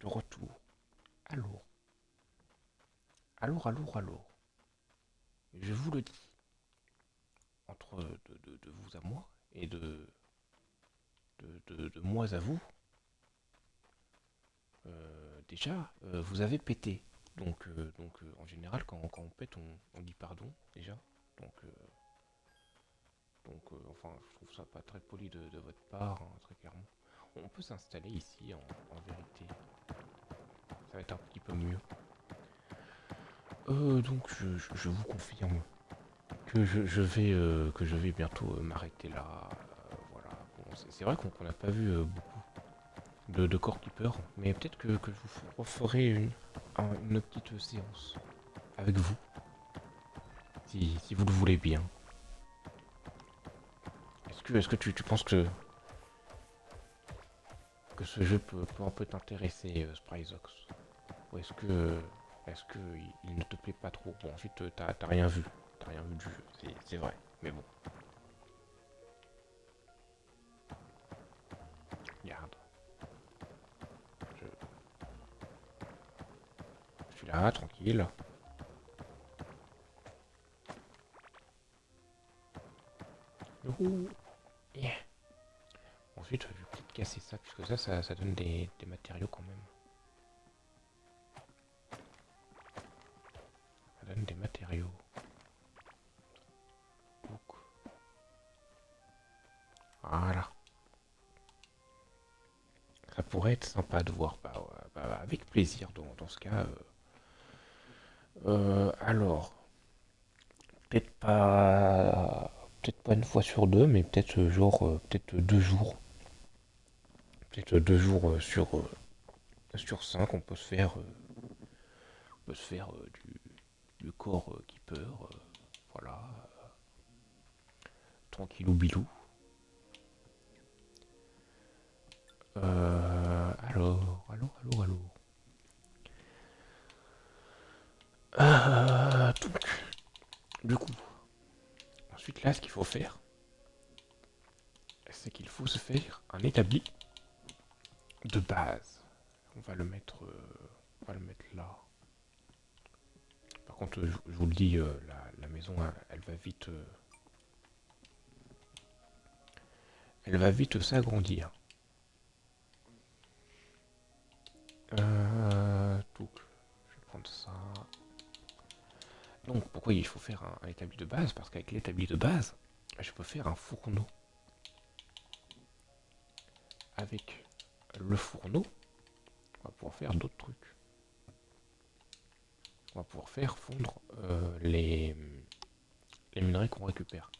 A: de retour. Alors, alors. Je vous le dis. Entre de vous à moi et de moi à vous, déjà, vous avez pété. Donc en général, quand on pète, on dit pardon, déjà. Donc, enfin, je trouve ça pas très poli de votre part, hein, très clairement. On peut s'installer ici, en vérité. Ça va être un petit peu mieux. Donc, je vous confirme que que je vais bientôt m'arrêter là. Voilà. Bon, c'est vrai qu'on n'a pas vu beaucoup de Core Keeper, mais peut-être que je vous referai une petite séance avec vous, si vous le voulez bien. Est-ce que tu penses que ce jeu peut un peu t'intéresser, Spryzox? Ou est-ce que il ne te plaît pas trop? Bon, ensuite, t'as rien vu. T'as rien vu du jeu, c'est vrai. Mais bon, regarde. Je, je suis là, tranquille. Youhou. Yeah. Ensuite, vu casser ça, puisque ça donne des matériaux quand même. Ça donne des matériaux. Donc, voilà. Ça pourrait être sympa de voir. Bah, ouais, bah, avec plaisir dans ce cas. Alors, peut-être pas. Peut-être pas une fois sur deux, mais peut-être peut-être 2 jours. Peut-être 2 jours sur 5, on peut se faire du corps qui peur. Voilà. Tranquillou bilou. Allô. Donc, du coup, ensuite là, ce qu'il faut faire, c'est qu'il faut se faire un établi de base. On va le mettre là. Par contre, je vous le dis, la maison, elle va vite s'agrandir. Donc, je vais prendre ça. Donc, pourquoi il faut faire un établi de base? Parce qu'avec l'établi de base, je peux faire un fourneau. Avec le fourneau, on va pouvoir faire d'autres trucs. On va pouvoir faire fondre les minerais qu'on récupère.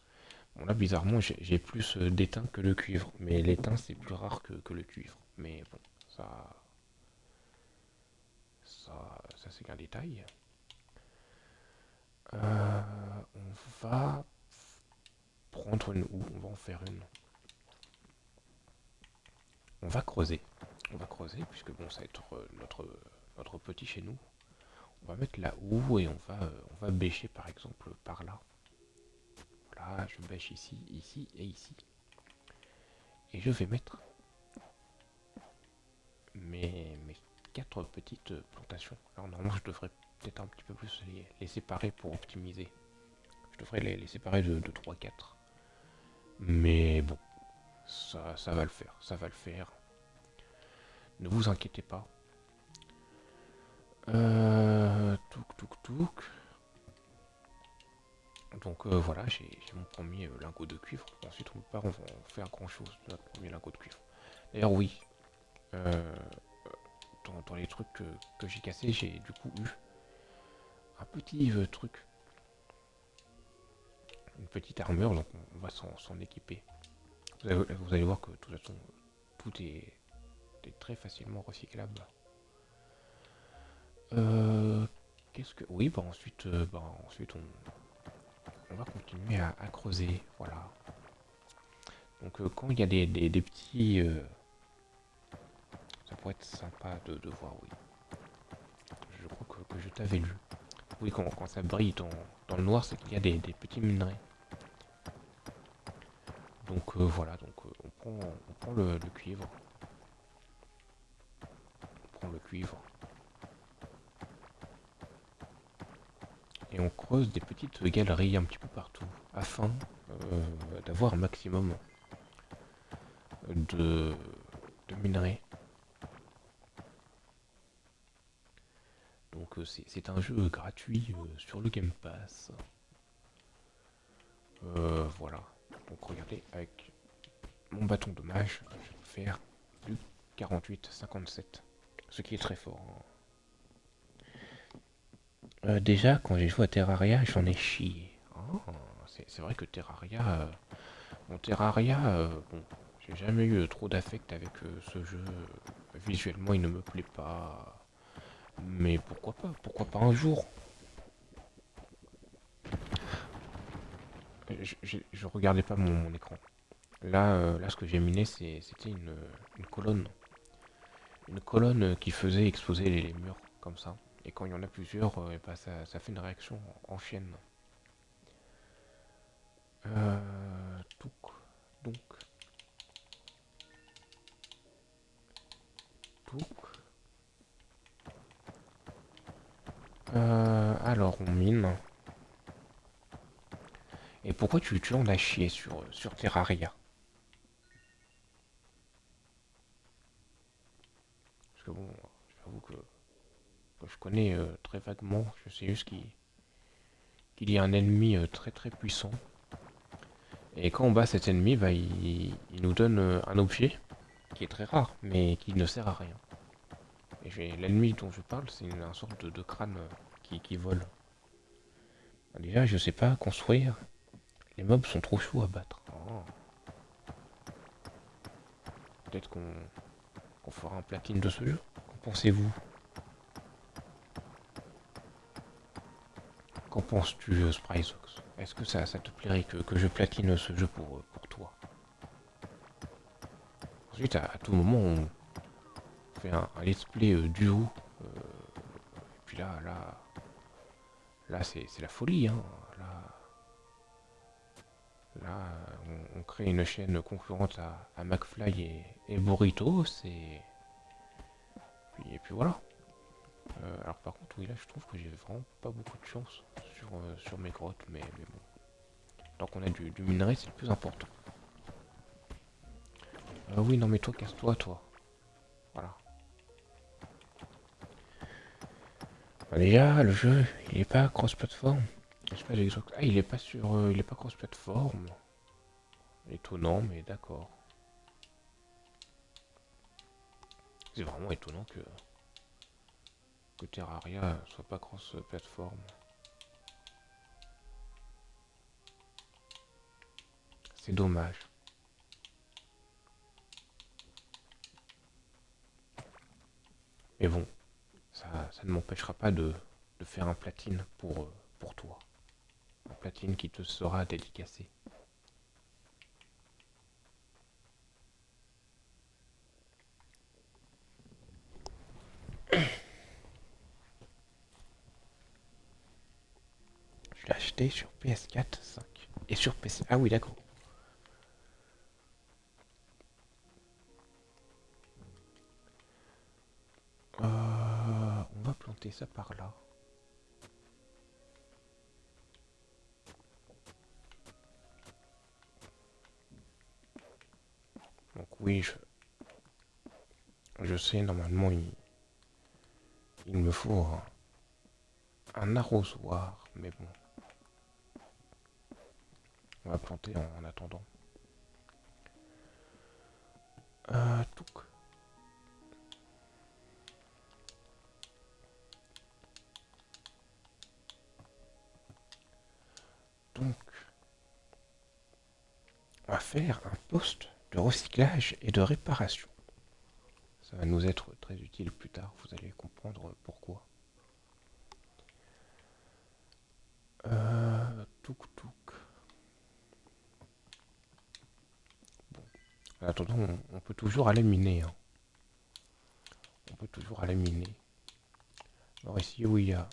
A: Bon là bizarrement j'ai plus d'étain que le cuivre, mais l'étain c'est plus rare que le cuivre. Mais bon, ça c'est qu'un détail. On va prendre une houe, on va en faire une. On va creuser. On va creuser puisque bon ça va être notre petit chez nous. On va mettre la houe et on va bêcher par exemple par là. Voilà, je bêche ici, ici et ici. Et je vais mettre mes 4 petites plantations. Alors normalement je devrais peut-être un petit peu plus les séparer pour optimiser. Je devrais les séparer de 3-4. Mais bon, ça va le faire, ça va le faire. Ne vous inquiétez pas. Touk. Donc voilà, j'ai mon premier lingot de cuivre. Ensuite on peut pas en faire grand chose de notre premier lingot de cuivre. D'ailleurs oui, euh, dans les trucs que j'ai cassés, j'ai du coup eu un petit truc. Une petite armure, donc on va s'en équiper. Vous allez voir que de toute façon, tout est très facilement recyclable. Qu'est-ce que... Oui, ensuite on va continuer à creuser, voilà. Donc quand il y a des petits... ça pourrait être sympa de voir, oui. Je crois que je t'avais lu. Oui, quand ça brille dans le noir, c'est qu'il y a des petits minerais. Donc voilà, donc on prend le cuivre. On prend le cuivre. Et on creuse des petites galeries un petit peu partout, afin d'avoir un maximum de minerais. Donc c'est un jeu gratuit sur le Game Pass. Voilà. Donc regardez, avec mon bâton de mage, je peux faire du 48-57. Ce qui est très fort. Déjà, quand j'ai joué à Terraria, j'en ai chié. Oh, c'est vrai que Terraria... bon, Terraria, bon, j'ai jamais eu trop d'affect avec ce jeu. Visuellement, il ne me plaît pas. Mais pourquoi pas? Pourquoi pas un jour? Je regardais pas mon écran. Là, ce que j'ai miné, c'était une colonne. Une colonne qui faisait exploser les murs, comme ça. Et quand il y en a plusieurs, et bah, ça fait une réaction en chaîne. Donc, donc, donc. Alors, on mine. Et pourquoi tu en as chié sur Terraria? je connais très vaguement. Je sais juste qu'il y a un ennemi très très puissant. Et quand on bat cet ennemi, bah, il nous donne un objet qui est très rare, mais qui ne sert à rien. Et l'ennemi dont je parle, c'est une sorte de crâne qui vole. Bah, déjà, je sais pas construire. Les mobs sont trop chauds à battre. Oh. Peut-être qu'on fera un platine de ce jeu. Qu'en pensez-vous? Qu'en penses-tu, Spryzox? Est-ce que ça te plairait que je platine ce jeu pour toi? Ensuite, à tout moment, on fait un let's play duo. Et puis là c'est la folie. Hein. Là on crée une chaîne concurrente à McFly et Burritos. Et puis voilà. Alors par contre, oui, là, je trouve que j'ai vraiment pas beaucoup de chance sur mes grottes. Mais bon. Tant qu'on a du minerai, c'est le plus important. Oui, non, mais toi, casse-toi, toi. Voilà. Bah, déjà, le jeu, il est pas cross-platform. Je sais pas, ah, il est pas cross-platform. Étonnant, mais d'accord. C'est vraiment étonnant que Terraria soit pas cross-platform. C'est dommage. Mais bon, ça ne m'empêchera pas de faire un platine pour toi. Un platine qui te sera dédicacé. Je l'ai acheté sur PS4, 5. Et sur PC. Ah oui, d'accord. On va planter ça par là. Donc oui, je sais, normalement, il me faut un arrosoir. Mais bon, on va planter en attendant. Touc. Donc, on va faire un poste de recyclage et de réparation. Ça va nous être très utile plus tard, vous allez comprendre pourquoi. Touc touc. Bon. En attendant, on peut toujours aller miner. Hein. On peut toujours aller miner. Alors ici où il y a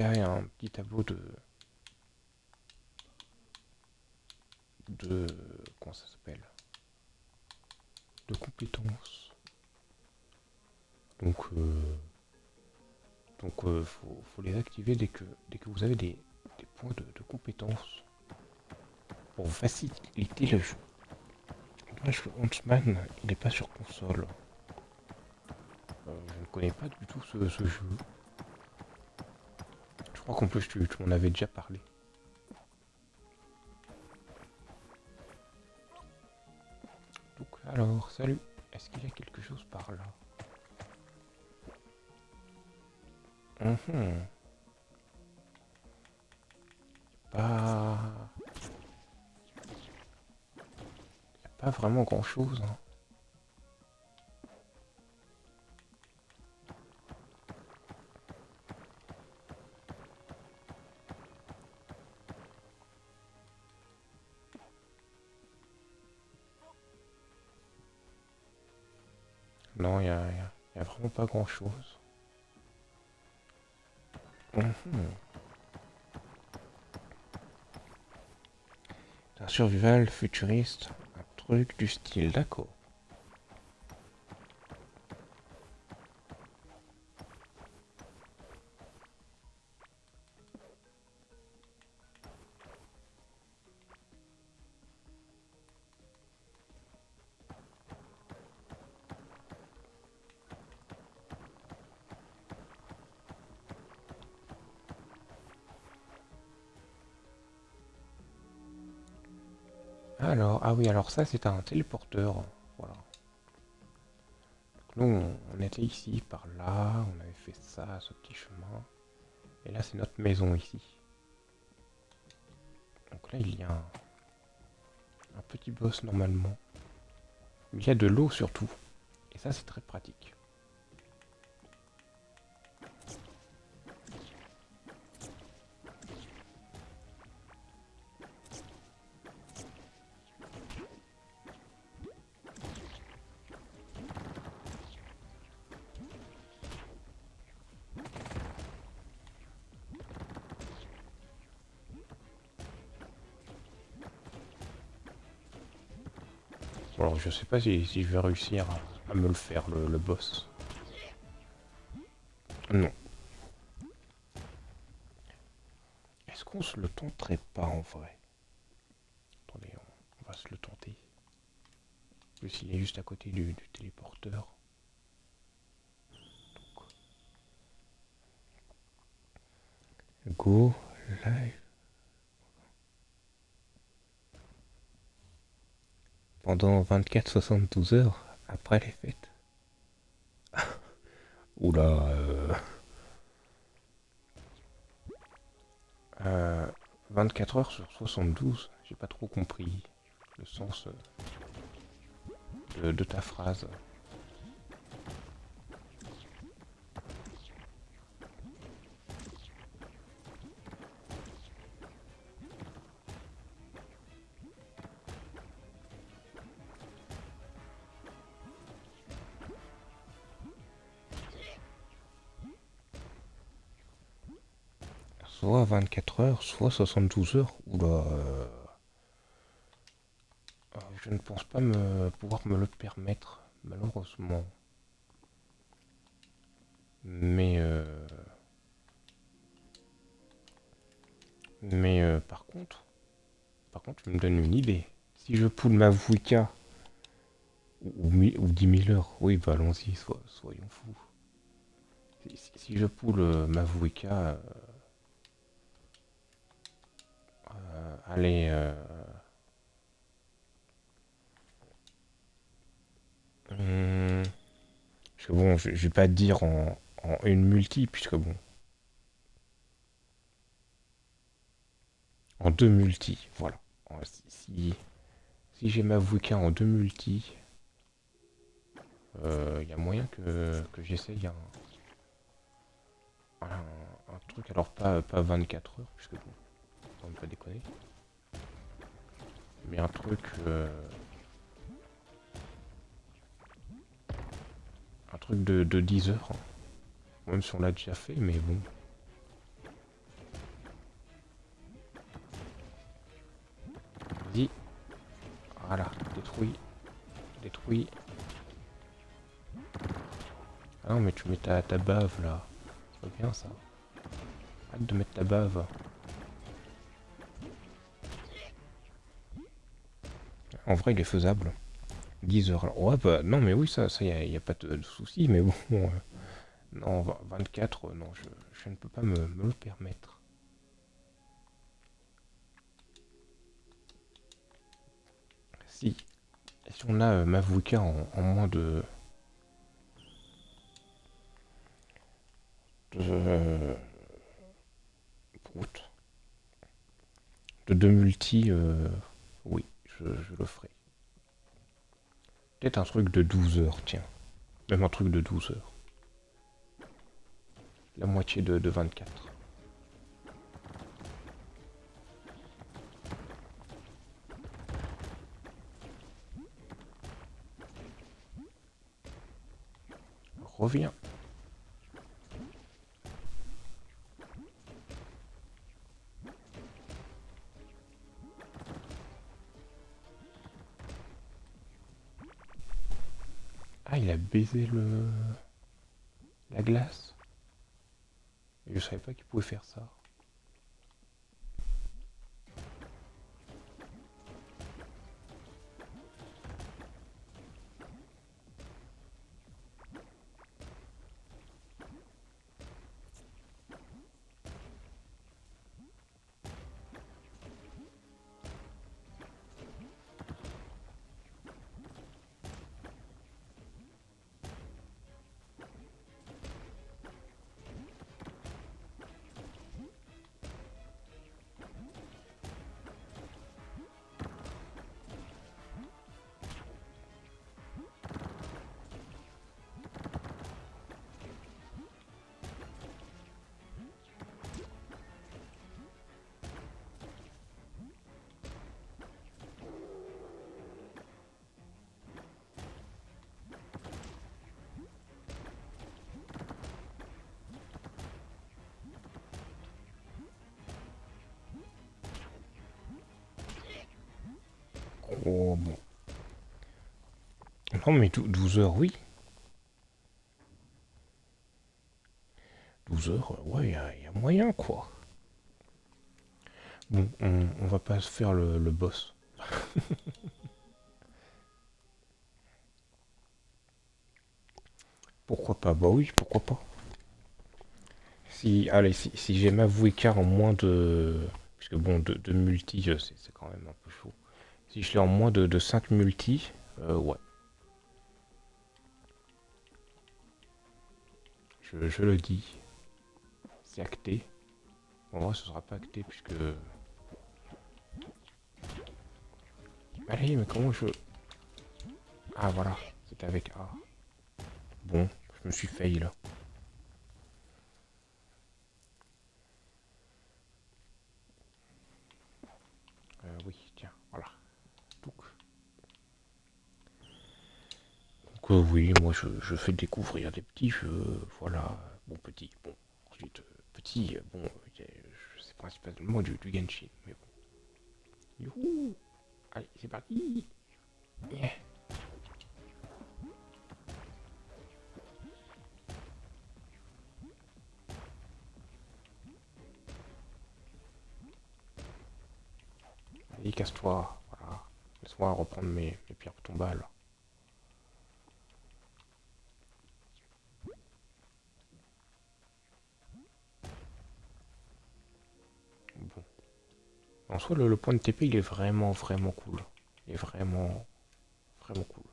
A: un petit tableau de comment ça s'appelle, de compétences. Donc faut les activer dès que vous avez des points de compétences pour vous faciliter le jeu. Dommage que Huntsman il n'est pas sur console. Je ne connais pas du tout ce jeu. Je crois qu'en plus tu m'en avais déjà parlé. Donc alors, salut. Est-ce qu'il y a quelque chose par là? Pas... Y a pas vraiment grand chose. Hein. Non, y a vraiment pas grand chose. Un survival futuriste, un truc du style, d'accord. Alors, ah oui, alors ça c'est un téléporteur. Voilà. Donc nous, on était ici, par là, on avait fait ça, ce petit chemin. Et là, c'est notre maison ici. Donc là, il y a un petit boss normalement. Il y a de l'eau surtout. Et ça, c'est très pratique. Alors, je sais pas si je vais réussir à me le faire, le boss. Non. Est-ce qu'on se le tenterait pas en vrai? Attendez, on va se le tenter. En plus, il est juste à côté du téléporteur. Donc, go live. Pendant 24-72 heures après les fêtes. Oula, 24 heures sur 72, j'ai pas trop compris le sens de ta phrase. Soit 24 heures, soit 72 heures. Oula, je ne pense pas pouvoir me le permettre, malheureusement. Mais par contre, tu me donnes une idée. Si je poule ma Vuika ou 10 000 heures, oui, bah allons-y, soyons fous. Si je poule ma Vuika, allez, parce que bon, je vais pas te dire en une multi, puisque bon, en deux multi, voilà. Si j'ai ma Vuika en deux multi, il y a moyen que j'essaye un truc, alors pas 24 heures, puisque bon, on ne pas déconner, mais un truc de 10 heures, hein. Même si on l'a déjà fait, mais bon. Vas-y, voilà, détruit. Ah non, mais tu mets ta bave là, c'est pas bien ça. Arrête de mettre ta bave. En vrai, il est faisable. 10 heures. Alors, ouais, bah, non, mais oui, ça y a pas de souci, mais bon. Non, 24, non, je ne peux pas me le permettre. Si on a Mavuka en moins de, prout, de 2 multi, oui, je le ferai. Peut-être un truc de 12 heures, tiens. Même un truc de 12 heures. La moitié de 24. Reviens. Ah, il a baisé la glace. Je savais pas qu'il pouvait faire ça. Oh bon. Non mais 12 heures, oui. 12 heures, ouais, y a moyen quoi. Bon, on va pas se faire le boss. Pourquoi pas? Bah oui, pourquoi pas. Si, allez, si j'ai ma car en moins de... Puisque bon, de multi, c'est quand même un peu chaud. Si je l'ai en moins de 5 multi, ouais. Je le dis. C'est acté. En vrai, ce sera pas acté puisque... Allez, mais comment je... Ah, voilà. C'était avec A. Bon, je me suis failli là. Oui, tiens, voilà. Donc, oui, moi je fais découvrir des petits jeux, voilà. Bon, petit, bon. Ensuite, petit, bon, c'est principalement du Genshin, mais bon. Youhou! Allez, c'est parti! Yeah. Allez, casse-toi, voilà. Laisse-moi reprendre mes pierres tombales. Bon. En soi, le point de TP, il est vraiment, vraiment cool. Il est vraiment, vraiment cool.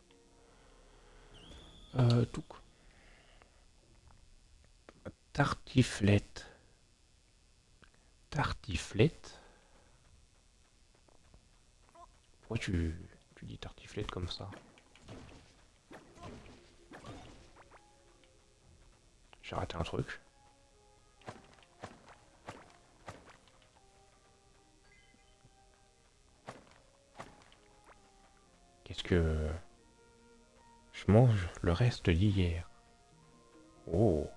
A: Tout. Tartiflette. Tartiflette. Pourquoi tu dis tartiflette comme ça? J'ai raté un truc. Qu'est-ce que... Je mange le reste d'hier. Oh.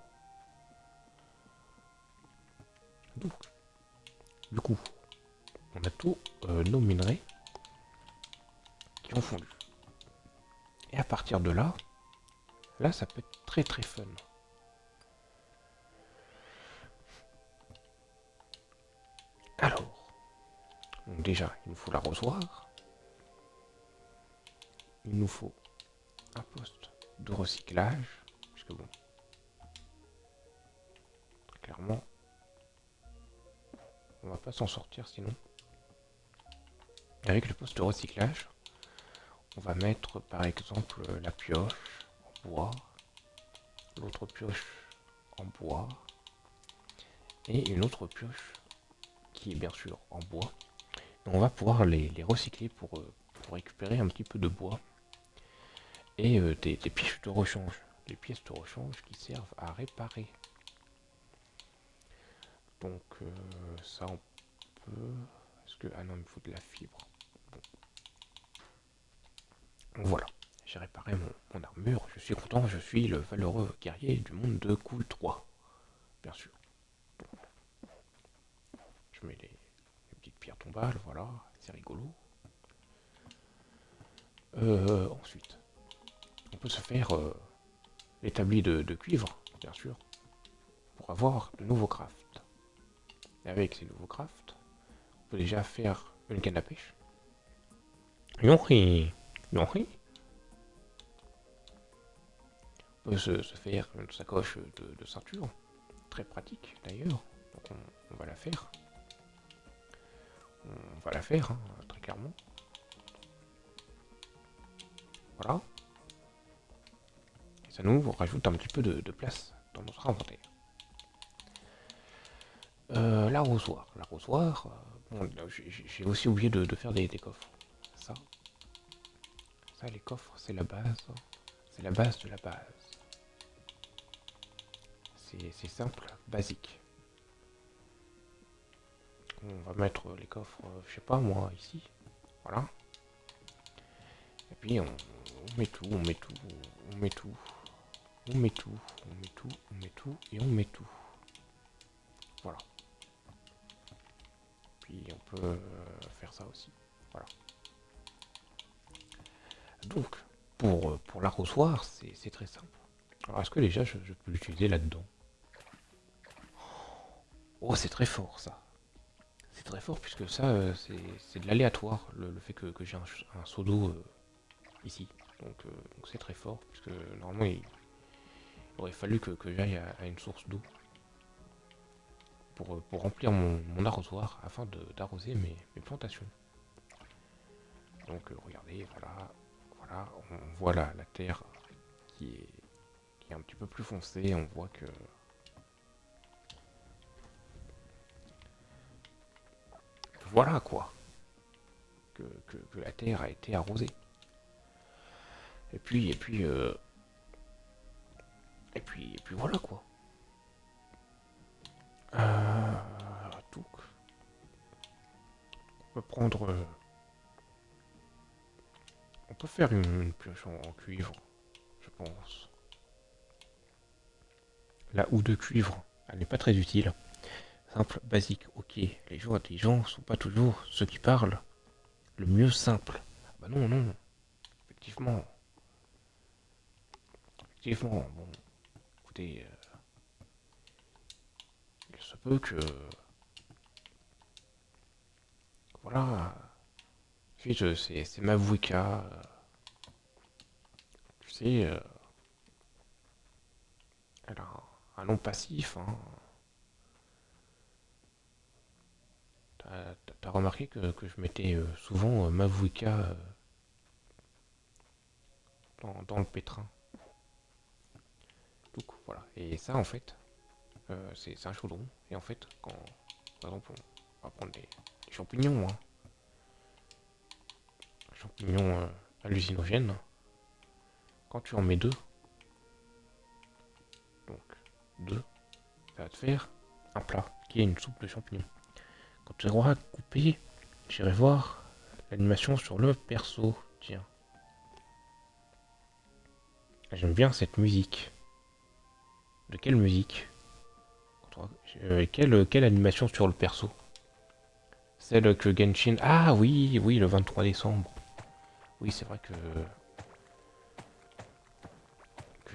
A: Donc, du coup, on a tous nos minerais qui ont fondu. Et à partir de là, ça peut être très très fun. Alors, donc déjà, il nous faut l'arrosoir. Il nous faut un poste de recyclage. Puisque bon, très clairement, on va pas s'en sortir sinon. Avec le poste de recyclage, on va mettre par exemple la pioche en bois, l'autre pioche en bois, et une autre pioche qui est bien sûr en bois. On va pouvoir les recycler pour récupérer un petit peu de bois et des pièces de rechange. Les pièces de rechange qui servent à réparer. Donc ça on peut... Est-ce que... Ah non, il me faut de la fibre. Bon. Voilà, j'ai réparé mon armure. Je suis content, je suis le valeureux guerrier du monde de Cool 3. Bien sûr. Bon. Je mets les petites pierres tombales, voilà, c'est rigolo. Ensuite, on peut se faire l'établi de cuivre, bien sûr, pour avoir de nouveaux crafts. Et avec ces nouveaux crafts, on peut déjà faire une canne à pêche. Yonri, yonri. On peut se faire une sacoche de ceinture, très pratique d'ailleurs. Donc on va la faire. On va la faire, hein, très clairement. Voilà. Et ça nous rajoute un petit peu de place dans notre inventaire. L'arrosoir. L'arrosoir, bon, j'ai aussi oublié de faire des coffres. Ça, les coffres, c'est la base. C'est la base de la base. C'est simple, basique. On va mettre les coffres, je sais pas moi, ici. Voilà. Et puis on met tout, on met tout, on met tout. On met tout, on met tout, on met tout, et on met tout. Voilà. Puis on peut faire ça aussi. Voilà. Donc, pour l'arrosoir, c'est très simple. Alors, est-ce que déjà je peux l'utiliser là-dedans? Oh, c'est très fort ça. C'est très fort puisque ça, c'est de l'aléatoire, le fait que j'ai un seau d'eau ici. Donc c'est très fort puisque normalement il aurait fallu que j'aille à une source d'eau pour remplir mon arrosoir afin d'arroser mes plantations. Donc regardez, voilà, on voit la terre qui est un petit peu plus foncée, on voit que voilà quoi, que la terre a été arrosée. Et puis voilà quoi. Donc, on peut prendre, on peut faire une pioche en cuivre, je pense. La houe de cuivre, elle n'est pas très utile. Simple, basique, ok. Les gens intelligents sont pas toujours ceux qui parlent le mieux simple. Bah non, non. Effectivement. Effectivement, bon. Écoutez, il se peut que... Voilà. C'est Mavuika. Tu sais, elle a un nom passif, hein. T'as remarqué que je mettais souvent Mavuika dans le pétrin. Donc voilà. Et ça, en fait, c'est un chaudron. Et en fait, quand, par exemple, on va prendre des champignons, hein. Champignons hallucinogènes. Quand tu en mets deux, donc deux, ça va te faire un plat qui est une soupe de champignons. Quand tu auras coupé, j'irai voir l'animation sur le perso. Tiens, j'aime bien cette musique. De quelle musique? Quelle animation sur le perso? Celle que Genshin... Ah oui, oui, le 23 décembre. Oui, c'est vrai qu'il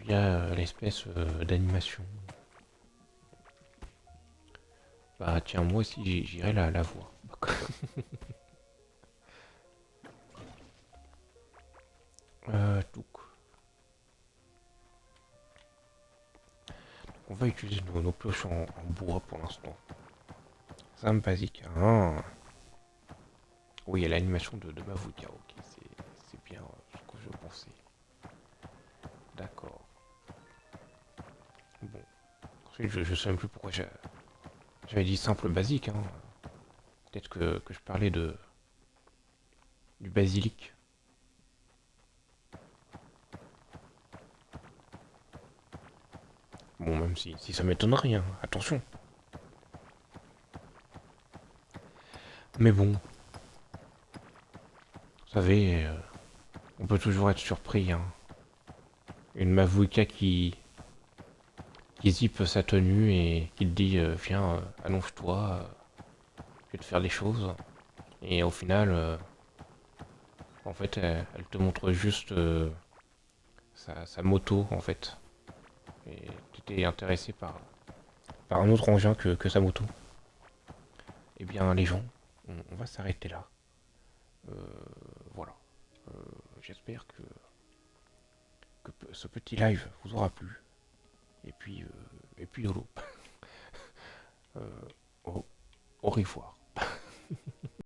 A: y a l'espèce d'animation. Bah tiens, moi aussi j'irai la voir. Donc, on va utiliser nos pioches en bois pour l'instant. Simple, basique. Ah. Oui, il y a l'animation de Mavuka, ok, c'est bien ce que je pensais. D'accord. Bon. Ensuite, je sais même plus pourquoi j'avais dit simple, basique, hein. Peut-être que je parlais du basilic. Bon, même si ça m'étonnerait, hein. Attention. Mais bon, vous savez, on peut toujours être surpris, hein. Une Mavuka qui zippe sa tenue et qui te dit viens, allonge-toi, je vais te faire des choses. Et au final, en fait, elle te montre juste sa moto, en fait. Et tu t'es intéressé par un autre engin que sa moto. Eh bien, les gens, on va s'arrêter là. Euh, voilà. Euh, J'espère que ce petit live vous aura plu. Et puis YOLO. Au revoir.